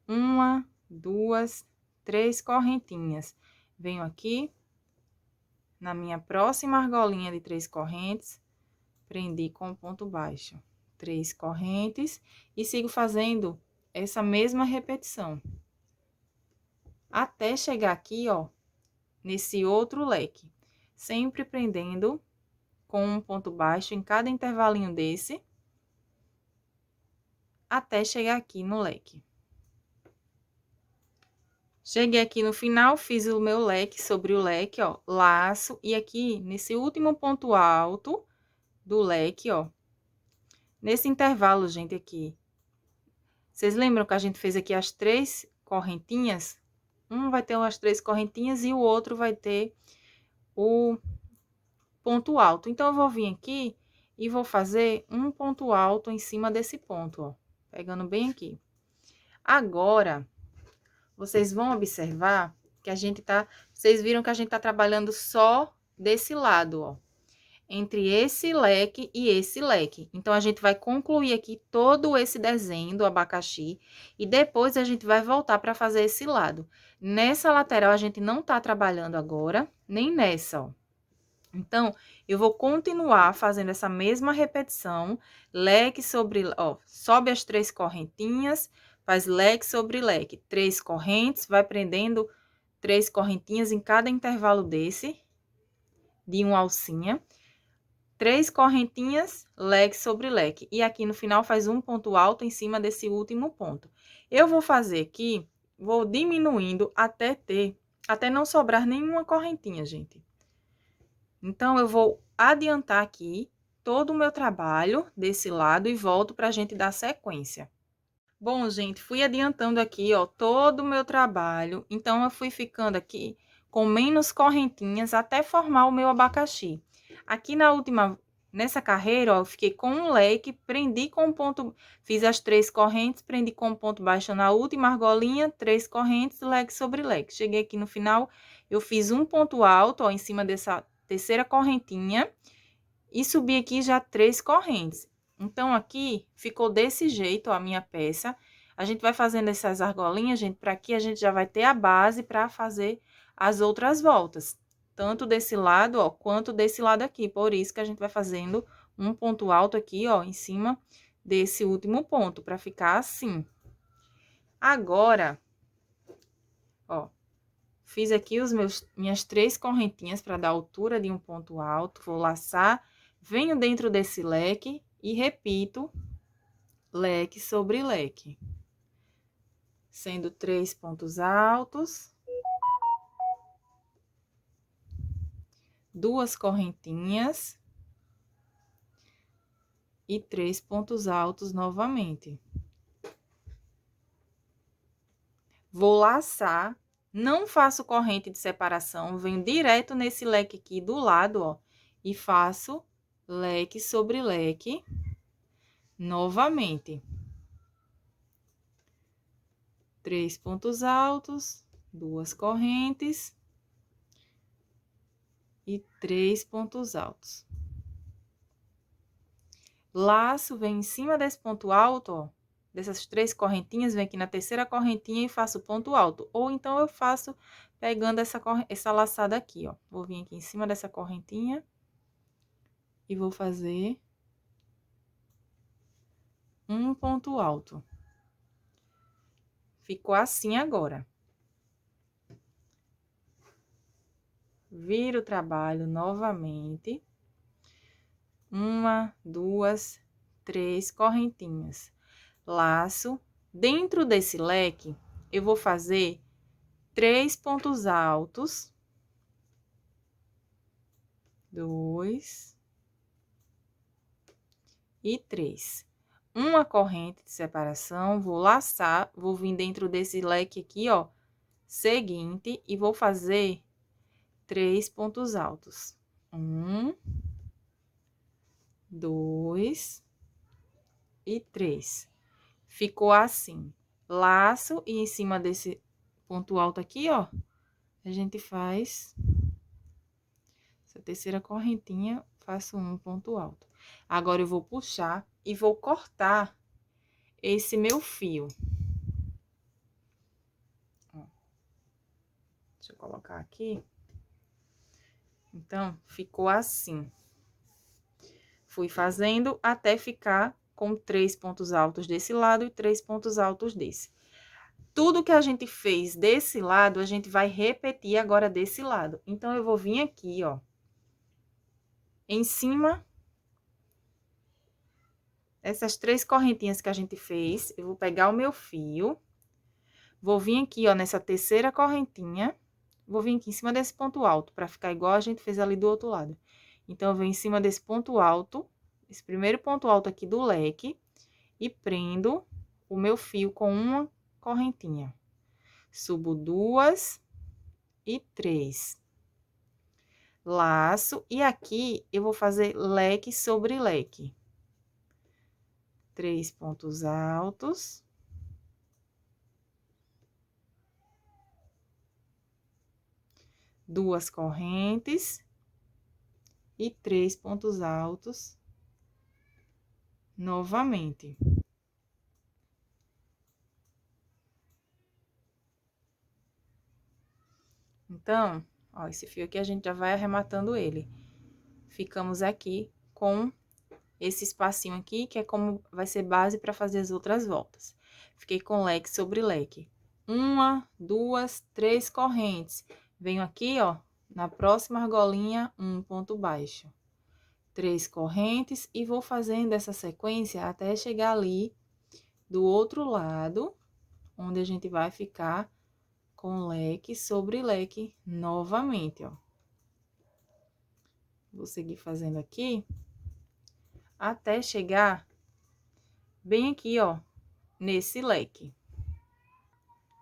1, 2, 3 correntinhas. Venho aqui na minha próxima argolinha de 3 correntes, prendi com ponto baixo. 3 correntes e sigo fazendo essa mesma repetição. Até chegar aqui, ó, nesse outro leque. Sempre prendendo com um ponto baixo em cada intervalinho desse, até chegar aqui no leque. Cheguei aqui no final, fiz o meu leque sobre o leque, ó, laço, e aqui, nesse último ponto alto do leque, ó, nesse intervalo, gente, aqui, vocês lembram que a gente fez aqui as 3 correntinhas? Um vai ter as 3 correntinhas e o outro vai ter o ponto alto. Então, eu vou vir aqui e vou fazer um ponto alto em cima desse ponto, ó, pegando bem aqui. Agora, vocês vão observar que a gente tá... Vocês viram que a gente tá trabalhando só desse lado, ó. Entre esse leque e esse leque. Então, a gente vai concluir aqui todo esse desenho do abacaxi. E depois, a gente vai voltar para fazer esse lado. Nessa lateral, a gente não tá trabalhando agora, nem nessa, ó. Então, eu vou continuar fazendo essa mesma repetição, leque sobre, ó, sobe as 3 correntinhas, faz leque sobre leque, 3 correntes, vai prendendo 3 correntinhas em cada intervalo desse, de uma alcinha, 3 correntinhas, leque sobre leque, e aqui no final faz um ponto alto em cima desse último ponto. Eu vou fazer aqui, vou diminuindo até não sobrar nenhuma correntinha, gente. Então, eu vou adiantar aqui todo o meu trabalho desse lado e volto para a gente dar sequência. Bom, gente, fui adiantando aqui, ó, todo o meu trabalho. Então, eu fui ficando aqui com menos correntinhas até formar o meu abacaxi. Aqui nessa carreira, ó, eu fiquei com um leque, prendi com um ponto, fiz as 3 correntes, prendi com um ponto baixo na última argolinha, 3 correntes, leque sobre leque. Cheguei aqui no final, eu fiz um ponto alto, ó, em cima dessa terceira correntinha e subi aqui já 3 correntes. Então, aqui ficou desse jeito, ó, a minha peça. A gente vai fazendo essas argolinhas, gente, para aqui a gente já vai ter a base para fazer as outras voltas. Tanto desse lado, ó, quanto desse lado aqui. Por isso que a gente vai fazendo um ponto alto aqui, ó, em cima desse último ponto, para ficar assim. Agora, ó, fiz aqui minhas 3 correntinhas para dar altura de um ponto alto, vou laçar, venho dentro desse leque e repito leque sobre leque. sendo 3 pontos altos, 2 correntinhas e 3 pontos altos novamente. Vou laçar, não faço corrente de separação, venho direto nesse leque aqui do lado, ó, e faço leque sobre leque novamente. 3 pontos altos, 2 correntes e 3 pontos altos. Laço, vem em cima desse ponto alto, ó, dessas 3 correntinhas, vem aqui na terceira correntinha e faço ponto alto. Ou então, eu faço pegando essa laçada aqui, ó. Vou vir aqui em cima dessa correntinha e vou fazer um ponto alto. Ficou assim agora. Viro o trabalho novamente. 1, 2, 3 correntinhas. Laço. Dentro desse leque, eu vou fazer 3 pontos altos. 2 e 3. Uma corrente de separação, vou laçar, vou vir dentro desse leque aqui, ó, seguinte, e vou fazer 3 pontos altos. 1, 2 e 3. Ficou assim. Laço e em cima desse ponto alto aqui, ó, a gente faz essa terceira correntinha, faço um ponto alto. Agora, eu vou puxar e vou cortar esse meu fio. Ó. Deixa eu colocar aqui. Então, ficou assim. Fui fazendo até ficar com 3 pontos altos desse lado e 3 pontos altos desse. Tudo que a gente fez desse lado, a gente vai repetir agora desse lado. Então, eu vou vir aqui, ó, em cima essas 3 correntinhas que a gente fez, eu vou pegar o meu fio, vou vir aqui, ó, nessa terceira correntinha, vou vir aqui em cima desse ponto alto, pra ficar igual a gente fez ali do outro lado. Então, eu venho em cima desse ponto alto, esse primeiro ponto alto aqui do leque, e prendo o meu fio com uma correntinha. Subo 2 e 3. Laço, e aqui eu vou fazer leque sobre leque. 3 pontos altos. 2 correntes e 3 pontos altos novamente. Então, ó, esse fio aqui a gente já vai arrematando ele. Ficamos aqui com esse espacinho aqui, que é como vai ser base para fazer as outras voltas. Fiquei com leque sobre leque. 1, 2, 3 correntes. Venho aqui, ó, na próxima argolinha, um ponto baixo. 3 correntes e vou fazendo essa sequência até chegar ali do outro lado, onde a gente vai ficar com leque sobre leque novamente, ó. Vou seguir fazendo aqui até chegar bem aqui, ó, nesse leque.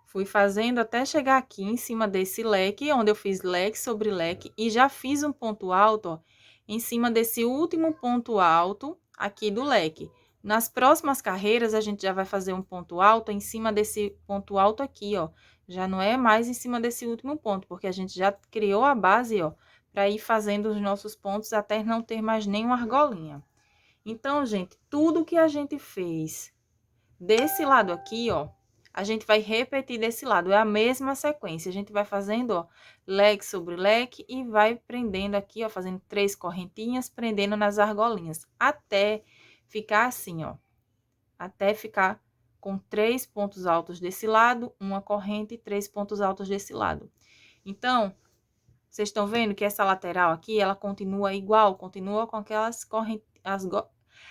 Fui fazendo até chegar aqui em cima desse leque, onde eu fiz leque sobre leque, e já fiz um ponto alto, ó, em cima desse último ponto alto aqui do leque. Nas próximas carreiras, a gente já vai fazer um ponto alto em cima desse ponto alto aqui, ó. Já não é mais em cima desse último ponto, porque a gente já criou a base, ó, para ir fazendo os nossos pontos até não ter mais nenhuma argolinha. Então, gente, tudo que a gente fez desse lado aqui, ó, a gente vai repetir desse lado, é a mesma sequência. A gente vai fazendo, ó, leque sobre leque e vai prendendo aqui, ó, fazendo 3 correntinhas, prendendo nas argolinhas, até ficar assim, ó. Até ficar com 3 pontos altos desse lado, uma corrente e 3 pontos altos desse lado. Então, vocês estão vendo que essa lateral aqui, ela continua igual, continua com aquelas correntes,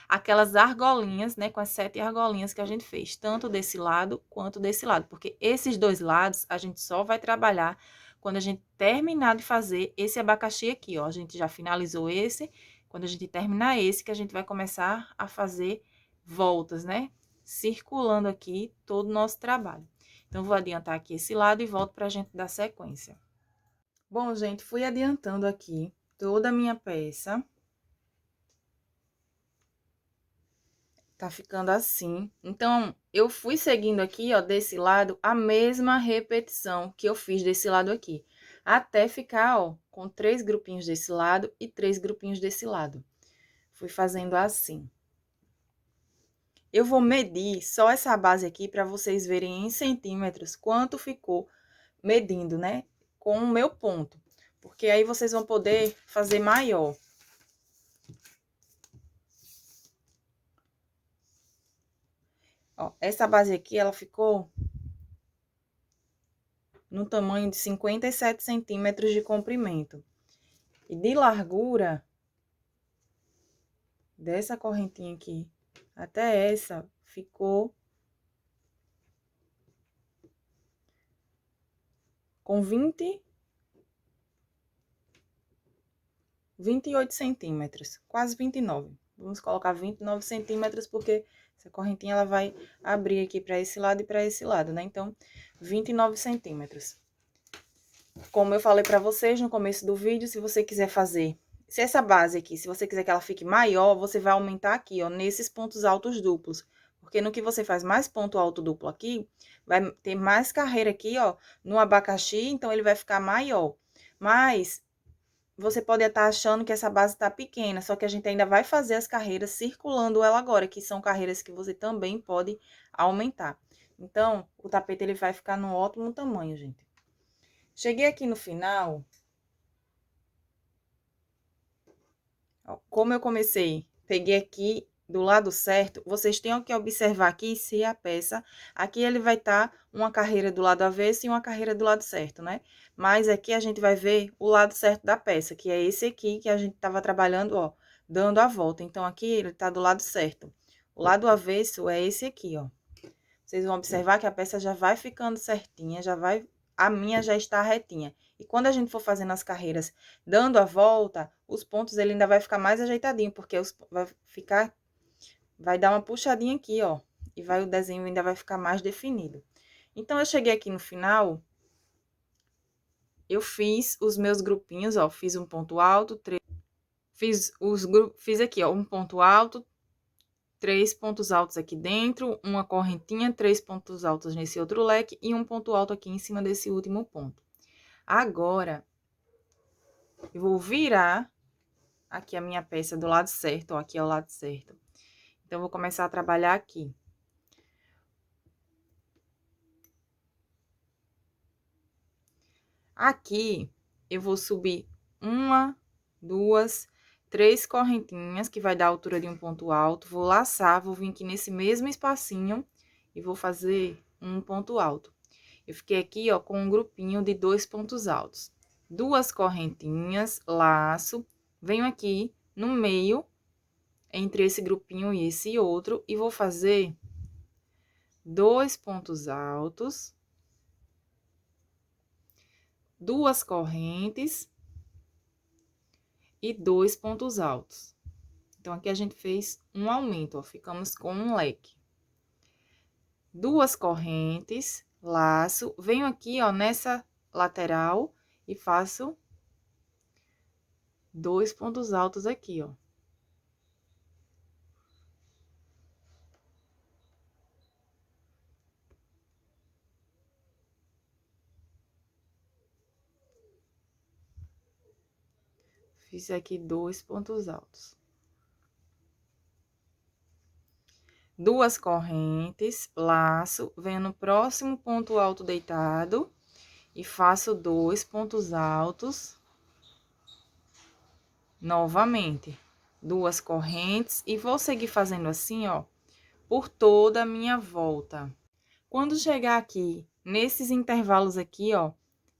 aquelas argolinhas, né, com as 7 argolinhas que a gente fez, tanto desse lado quanto desse lado, porque esses dois lados a gente só vai trabalhar quando a gente terminar de fazer esse abacaxi aqui, ó. A gente já finalizou esse, quando a gente terminar esse, que a gente vai começar a fazer voltas, né, circulando aqui todo o nosso trabalho. Então, vou adiantar aqui esse lado e volto pra gente dar sequência. Bom, gente, fui adiantando aqui toda a minha peça. Tá ficando assim. Então, eu fui seguindo aqui, ó, desse lado, a mesma repetição que eu fiz desse lado aqui. Até ficar, ó, com 3 grupinhos desse lado e 3 grupinhos desse lado. Fui fazendo assim. Eu vou medir só essa base aqui para vocês verem em centímetros quanto ficou medindo, né? Com o meu ponto. Porque aí vocês vão poder fazer maior. Ó, essa base aqui, ela ficou no tamanho de 57 centímetros de comprimento. E de largura, dessa correntinha aqui até essa, ficou com 28 centímetros, quase 29. Vamos colocar 29 centímetros, porque essa correntinha ela vai abrir aqui para esse lado e para esse lado, né? Então, 29 centímetros. Como eu falei para vocês no começo do vídeo, se você quiser fazer, se essa base aqui, se você quiser que ela fique maior, você vai aumentar aqui, ó, nesses pontos altos duplos. Porque no que você faz mais ponto alto duplo aqui, vai ter mais carreira aqui, ó, no abacaxi, então ele vai ficar maior. Mas você pode estar achando que essa base tá pequena, só que a gente ainda vai fazer as carreiras circulando ela agora, que são carreiras que você também pode aumentar. Então, o tapete ele vai ficar no ótimo tamanho, gente. Cheguei aqui no final. Ó, como eu comecei, peguei aqui do lado certo, vocês têm que observar aqui se a peça, aqui ele vai estar uma carreira do lado avesso e uma carreira do lado certo, né? Mas aqui a gente vai ver o lado certo da peça, que é esse aqui que a gente tava trabalhando, ó, dando a volta. Então, aqui ele tá do lado certo. O lado avesso é esse aqui, ó. Vocês vão observar que a peça já vai ficando certinha, já vai, a minha já está retinha. E quando a gente for fazendo as carreiras, dando a volta, os pontos ele ainda vai ficar mais ajeitadinho, porque vai dar uma puxadinha aqui, ó, e o desenho ainda vai ficar mais definido. Então, eu cheguei aqui no final, eu fiz os meus grupinhos, ó, fiz um ponto alto, fiz aqui, ó, um ponto alto, 3 pontos altos aqui dentro, uma correntinha, 3 pontos altos nesse outro leque e um ponto alto aqui em cima desse último ponto. Agora, eu vou virar aqui a minha peça do lado certo, ó, aqui é o lado certo. Então, eu vou começar a trabalhar aqui. Aqui, eu vou subir 1, 2, 3 correntinhas, que vai dar a altura de um ponto alto. Vou laçar, vou vir aqui nesse mesmo espacinho e vou fazer um ponto alto. Eu fiquei aqui, ó, com um grupinho de 2 pontos altos. 2 correntinhas, laço, venho aqui no meio, entre esse grupinho e esse outro, e vou fazer 2 pontos altos, 2 correntes e 2 pontos altos. Então, aqui a gente fez um aumento, ó, ficamos com um leque. 2 correntes, laço, venho aqui, ó, nessa lateral e faço 2 pontos altos aqui, ó. Fiz aqui 2 pontos altos. 2 correntes, laço, venho no próximo ponto alto deitado e faço 2 pontos altos. Novamente, 2 correntes e vou seguir fazendo assim, ó, por toda a minha volta. Quando chegar aqui, nesses intervalos aqui, ó,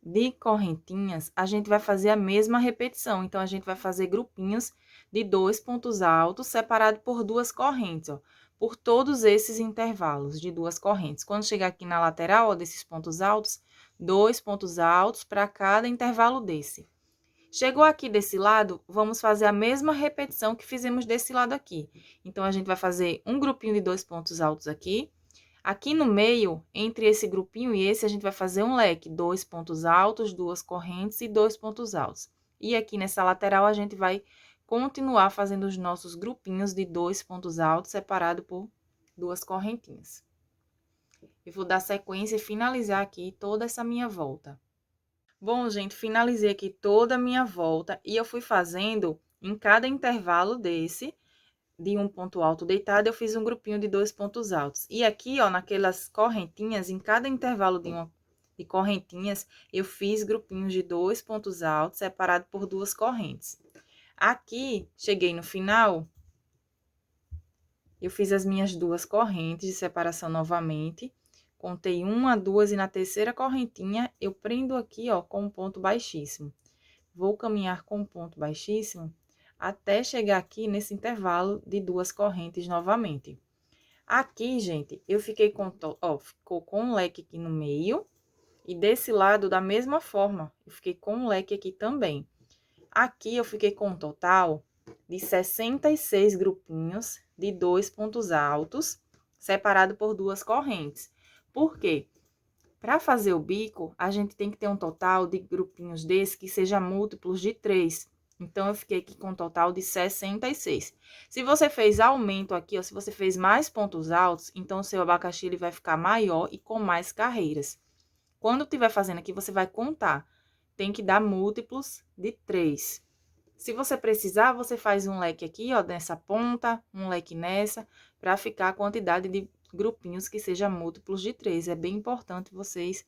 de correntinhas, a gente vai fazer a mesma repetição. Então, a gente vai fazer grupinhos de 2 pontos altos, separado por 2 correntes, ó, por todos esses intervalos de 2 correntes. Quando chegar aqui na lateral, ó, desses pontos altos, 2 pontos altos para cada intervalo desse. Chegou aqui desse lado, vamos fazer a mesma repetição que fizemos desse lado aqui. Então, a gente vai fazer um grupinho de 2 pontos altos aqui. Aqui no meio, entre esse grupinho e esse, a gente vai fazer um leque, 2 pontos altos, 2 correntes e 2 pontos altos. E aqui nessa lateral, a gente vai continuar fazendo os nossos grupinhos de 2 pontos altos, separado por 2 correntinhas. Eu vou dar sequência e finalizar aqui toda essa minha volta. Bom, gente, finalizei aqui toda a minha volta e eu fui fazendo em cada intervalo desse, de um ponto alto deitado, eu fiz um grupinho de 2 pontos altos. E aqui, ó, naquelas correntinhas, em cada intervalo de correntinhas, eu fiz grupinhos de 2 pontos altos, separado por 2 correntes. Aqui, cheguei no final, eu fiz as minhas 2 correntes de separação novamente. Contei 1, 2 e na terceira correntinha, eu prendo aqui, ó, com um ponto baixíssimo. Vou caminhar com um ponto baixíssimo até chegar aqui nesse intervalo de 2 correntes novamente. Aqui, gente, eu fiquei com, ó, ficou com um leque aqui no meio. E desse lado, da mesma forma, eu fiquei com um leque aqui também. Aqui, eu fiquei com um total de 66 grupinhos de 2 pontos altos, separado por 2 correntes. Por quê? Para fazer o bico, a gente tem que ter um total de grupinhos desse que seja múltiplos de 3. Então, eu fiquei aqui com um total de 66. Se você fez aumento aqui, ó, se você fez mais pontos altos, então o seu abacaxi ele vai ficar maior e com mais carreiras. Quando estiver fazendo aqui, você vai contar. Tem que dar múltiplos de 3. Se você precisar, você faz um leque aqui, ó, nessa ponta, um leque nessa, para ficar a quantidade de grupinhos que seja múltiplos de 3. É bem importante vocês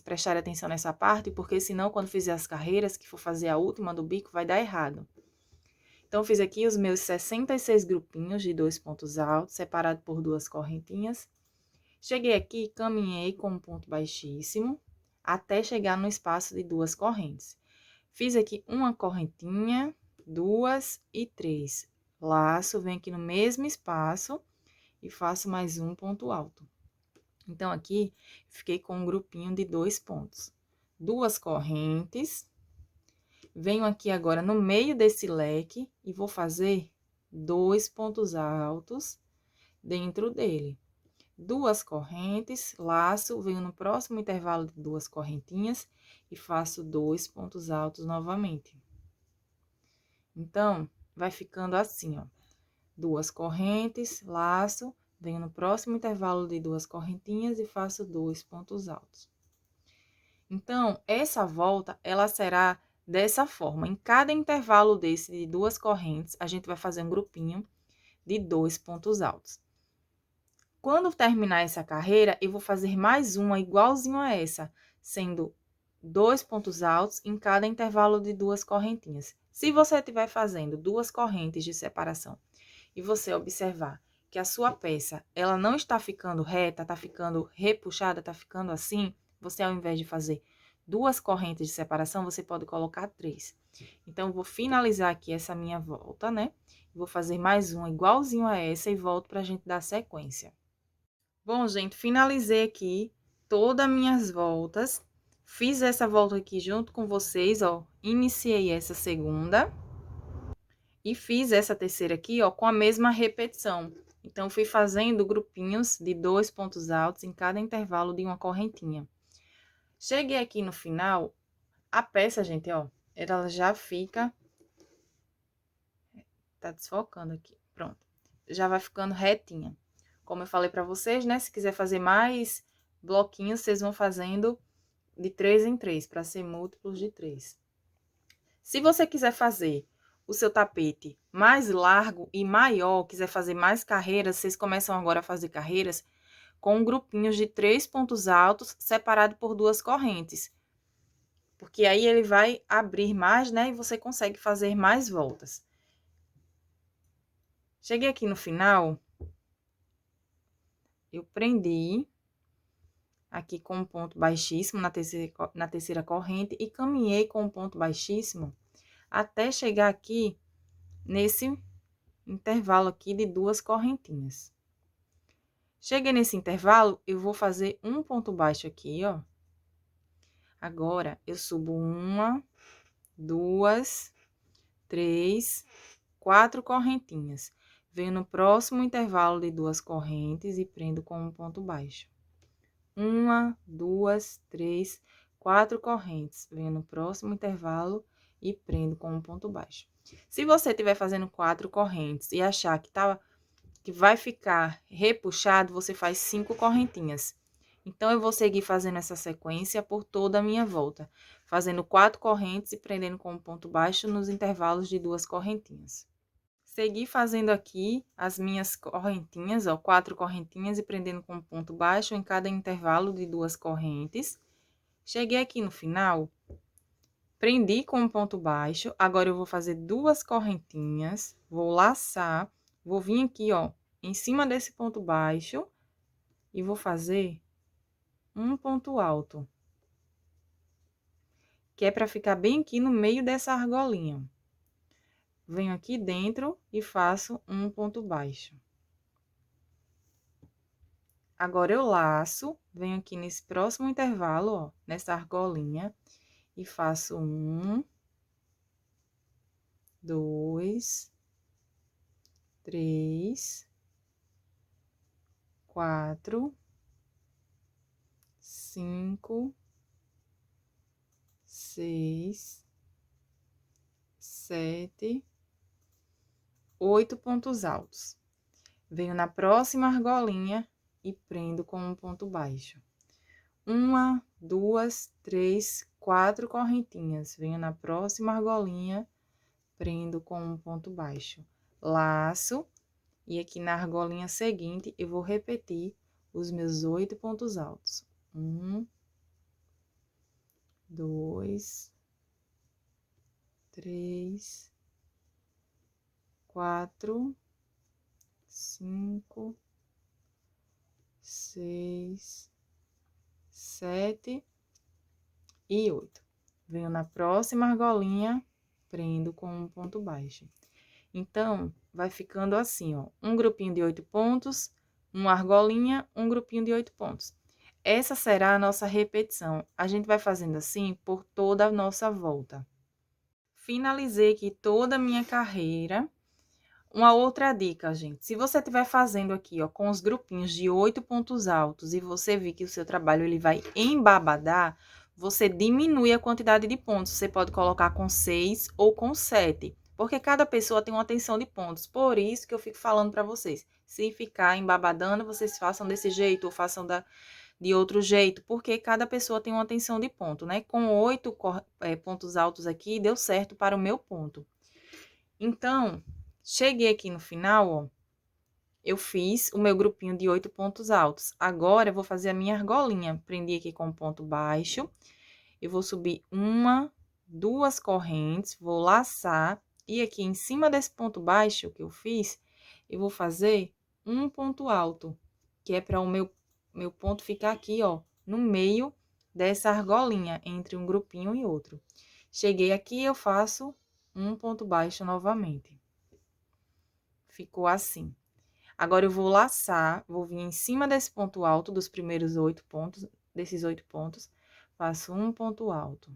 prestarem atenção nessa parte, porque senão, quando fizer as carreiras, que for fazer a última do bico, vai dar errado. Então, fiz aqui os meus 66 grupinhos de 2 pontos altos, separado por 2 correntinhas. Cheguei aqui, caminhei com um ponto baixíssimo, até chegar no espaço de 2 correntes. Fiz aqui uma correntinha, 2 e 3. Laço, venho aqui no mesmo espaço e faço mais um ponto alto. Então, aqui, fiquei com um grupinho de 2 pontos. 2 correntes. Venho aqui agora no meio desse leque e vou fazer 2 pontos altos dentro dele. 2 correntes, laço, venho no próximo intervalo de 2 correntinhas e faço 2 pontos altos novamente. Então, vai ficando assim, ó. 2 correntes, laço, venho no próximo intervalo de 2 correntinhas e faço 2 pontos altos. Então, essa volta, ela será dessa forma. Em cada intervalo desse de 2 correntes, a gente vai fazer um grupinho de 2 pontos altos. Quando terminar essa carreira, eu vou fazer mais uma igualzinho a essa, sendo 2 pontos altos em cada intervalo de 2 correntinhas. Se você estiver fazendo 2 correntes de separação e você observar que a sua peça, ela não está ficando reta, está ficando repuxada, está ficando assim, você ao invés de fazer 2 correntes de separação, você pode colocar 3. Então, eu vou finalizar aqui essa minha volta, né? Vou fazer mais uma igualzinho a essa e volto pra gente dar sequência. Bom, gente, finalizei aqui todas as minhas voltas. Fiz essa volta aqui junto com vocês, ó. Iniciei essa segunda. E fiz essa terceira aqui, ó, com a mesma repetição. Então, fui fazendo grupinhos de 2 pontos altos em cada intervalo de uma correntinha. Cheguei aqui no final, a peça, gente, ó, ela já fica... Tá desfocando aqui, pronto. Já vai ficando retinha. Como eu falei pra vocês, né? Se quiser fazer mais bloquinhos, vocês vão fazendo de 3 em 3, para ser múltiplos de 3. Se você quiser fazer o seu tapete mais largo e maior, quiser fazer mais carreiras, vocês começam agora a fazer carreiras com grupinhos de 3 pontos altos, separado por 2 correntes. Porque aí ele vai abrir mais, né? E você consegue fazer mais voltas. Cheguei aqui no final... Eu prendi aqui com um ponto baixíssimo na terceira corrente e caminhei com um ponto baixíssimo até chegar aqui nesse intervalo aqui de 2 correntinhas. Cheguei nesse intervalo, eu vou fazer um ponto baixo aqui, ó. Agora, eu subo 1, 2, 3, 4 correntinhas. Venho no próximo intervalo de 2 correntes e prendo com um ponto baixo. 1, 2, 3, 4 correntes. Venho no próximo intervalo e prendo com um ponto baixo. Se você estiver fazendo 4 correntes e achar que vai ficar repuxado, você faz 5 correntinhas. Então, eu vou seguir fazendo essa sequência por toda a minha volta, fazendo 4 correntes e prendendo com um ponto baixo nos intervalos de 2 correntinhas. Segui fazendo aqui as minhas correntinhas, ó, 4 correntinhas e prendendo com um ponto baixo em cada intervalo de 2 correntes. Cheguei aqui no final, prendi com um ponto baixo, agora eu vou fazer 2 correntinhas, vou laçar, vou vir aqui, ó, em cima desse ponto baixo e vou fazer um ponto alto, que é para ficar bem aqui no meio dessa argolinha. Venho aqui dentro e faço um ponto baixo. Agora, eu laço, venho aqui nesse próximo intervalo, ó, nessa argolinha, e faço 1, 2, 3, 4, 5, 6, 7, 8 pontos altos. Venho na próxima argolinha e prendo com um ponto baixo. 1, 2, 3, 4 correntinhas. Venho na próxima argolinha, prendo com um ponto baixo. Laço, e aqui na argolinha seguinte, eu vou repetir os meus 8 pontos altos. 1, 2, 3, 4, 5, 6, 7 e 8. Venho na próxima argolinha, prendo com um ponto baixo. Então, vai ficando assim, ó, um grupinho de 8 pontos, uma argolinha, um grupinho de 8 pontos. Essa será a nossa repetição. A gente vai fazendo assim por toda a nossa volta. Finalizei aqui toda a minha carreira. Uma outra dica, gente, se você estiver fazendo aqui, ó, com os grupinhos de 8 pontos altos e você vir que o seu trabalho ele vai embabadar, você diminui a quantidade de pontos. Você pode colocar com 6 ou com 7, porque cada pessoa tem uma tensão de pontos. Por isso que eu fico falando para vocês, se ficar embabadando, vocês façam desse jeito ou façam de outro jeito, porque cada pessoa tem uma tensão de ponto, né? Com 8 pontos altos aqui, deu certo para o meu ponto. Então, cheguei aqui no final, ó, eu fiz o meu grupinho de 8 pontos altos. Agora, eu vou fazer a minha argolinha. Prendi aqui com um ponto baixo. Eu vou subir 1, 2 correntes, vou laçar. E aqui em cima desse ponto baixo que eu fiz, eu vou fazer um ponto alto, que é para o meu ponto ficar aqui, ó, no meio dessa argolinha, entre um grupinho e outro. Cheguei aqui, eu faço um ponto baixo novamente. Ficou assim. Agora, eu vou laçar, vou vir em cima desse ponto alto dos primeiros 8 pontos, desses 8 pontos, faço um ponto alto.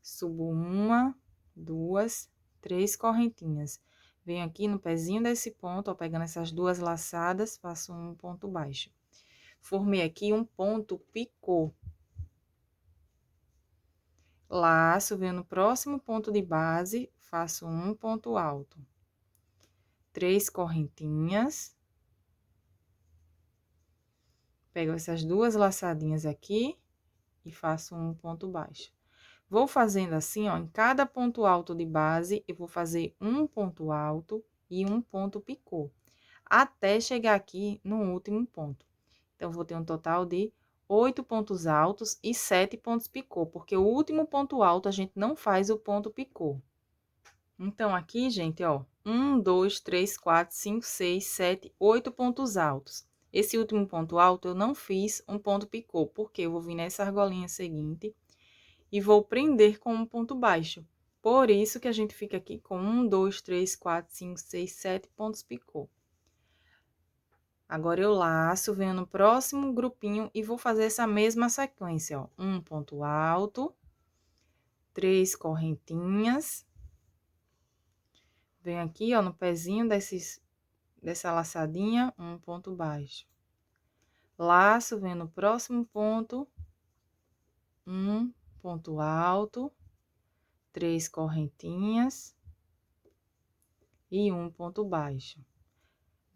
Subo 1, 2, 3 correntinhas. Venho aqui no pezinho desse ponto, ó, pegando essas 2 laçadas, faço um ponto baixo. Formei aqui um ponto picô. Laço, venho no próximo ponto de base, faço um ponto alto. 3 correntinhas. Pego essas 2 laçadinhas aqui e faço um ponto baixo. Vou fazendo assim, ó, em cada ponto alto de base, eu vou fazer um ponto alto e um ponto picô, até chegar aqui no último ponto. Então, vou ter um total de 8 pontos altos e 7 pontos picô, porque o último ponto alto a gente não faz o ponto picô. Então, aqui, gente, ó, 1, 2, 3, 4, 5, 6, 7, 8 pontos altos. Esse último ponto alto eu não fiz um ponto picô, porque eu vou vir nessa argolinha seguinte e vou prender com um ponto baixo. Por isso que a gente fica aqui com 1, 2, 3, 4, 5, 6, 7 pontos picô. Agora, eu laço, venho no próximo grupinho e vou fazer essa mesma sequência, ó. Um ponto alto, 3 correntinhas. Venho aqui, ó, no pezinho dessa laçadinha, um ponto baixo. Laço, venho no próximo ponto, um ponto alto, 3 correntinhas e um ponto baixo.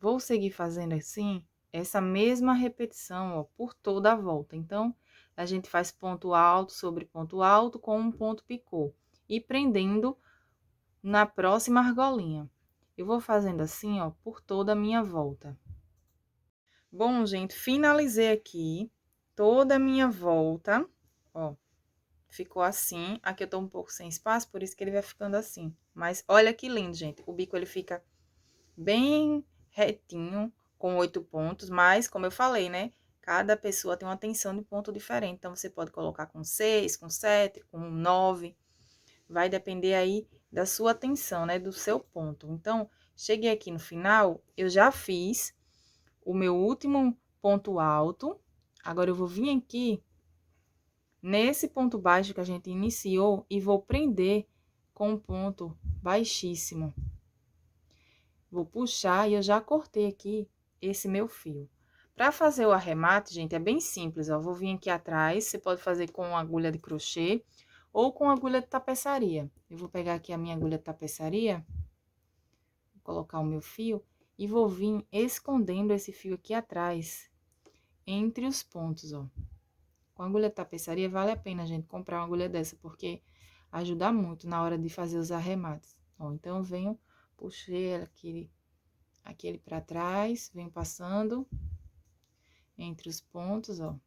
Vou seguir fazendo assim, essa mesma repetição, ó, por toda a volta. Então, a gente faz ponto alto sobre ponto alto com um ponto picô e prendendo na próxima argolinha. Eu vou fazendo assim, ó, por toda a minha volta. Bom, gente, finalizei aqui toda a minha volta, ó. Ficou assim. Aqui eu tô um pouco sem espaço, por isso que ele vai ficando assim. Mas olha que lindo, gente. O bico, ele fica bem retinho, com 8 pontos, mas, como eu falei, né? Cada pessoa tem uma tensão de ponto diferente. Então, você pode colocar com 6, com 7, com 9. Vai depender aí da sua tensão, né? Do seu ponto. Então, cheguei aqui no final, eu já fiz o meu último ponto alto. Agora, eu vou vir aqui nesse ponto baixo que a gente iniciou e vou prender com um ponto baixíssimo. Vou puxar e eu já cortei aqui esse meu fio. Para fazer o arremate, gente, é bem simples, ó. Vou vir aqui atrás, você pode fazer com agulha de crochê ou com agulha de tapeçaria. Eu vou pegar aqui a minha agulha de tapeçaria, vou colocar o meu fio e vou vir escondendo esse fio aqui atrás, entre os pontos, ó. Com agulha de tapeçaria, vale a pena, gente, comprar uma agulha dessa, porque ajuda muito na hora de fazer os arremates. Ó, então, eu venho, puxei aquele pra trás, venho passando entre os pontos, ó.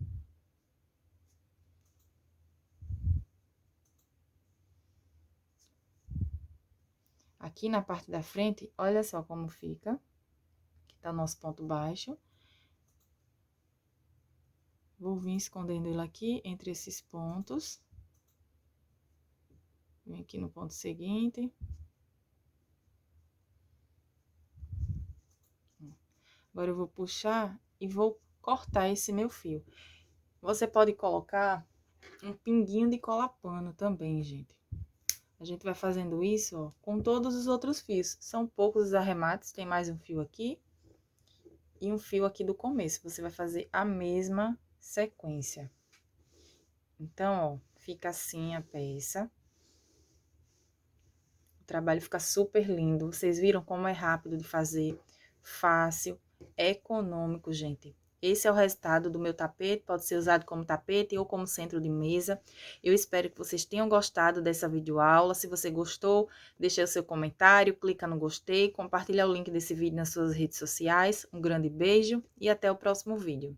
Aqui na parte da frente, olha só como fica. Aqui tá o nosso ponto baixo. Vou vir escondendo ele aqui entre esses pontos. Vem aqui no ponto seguinte. Agora, eu vou puxar e vou cortar esse meu fio. Você pode colocar um pinguinho de cola pano também, gente. A gente vai fazendo isso, ó, com todos os outros fios. São poucos os arremates, tem mais um fio aqui e um fio aqui do começo. Você vai fazer a mesma sequência. Então, ó, fica assim a peça. O trabalho fica super lindo. Vocês viram como é rápido de fazer, fácil, econômico, gente. Esse é o resultado do meu tapete, pode ser usado como tapete ou como centro de mesa. Eu espero que vocês tenham gostado dessa videoaula. Se você gostou, deixe o seu comentário, clica no gostei, compartilha o link desse vídeo nas suas redes sociais. Um grande beijo e até o próximo vídeo.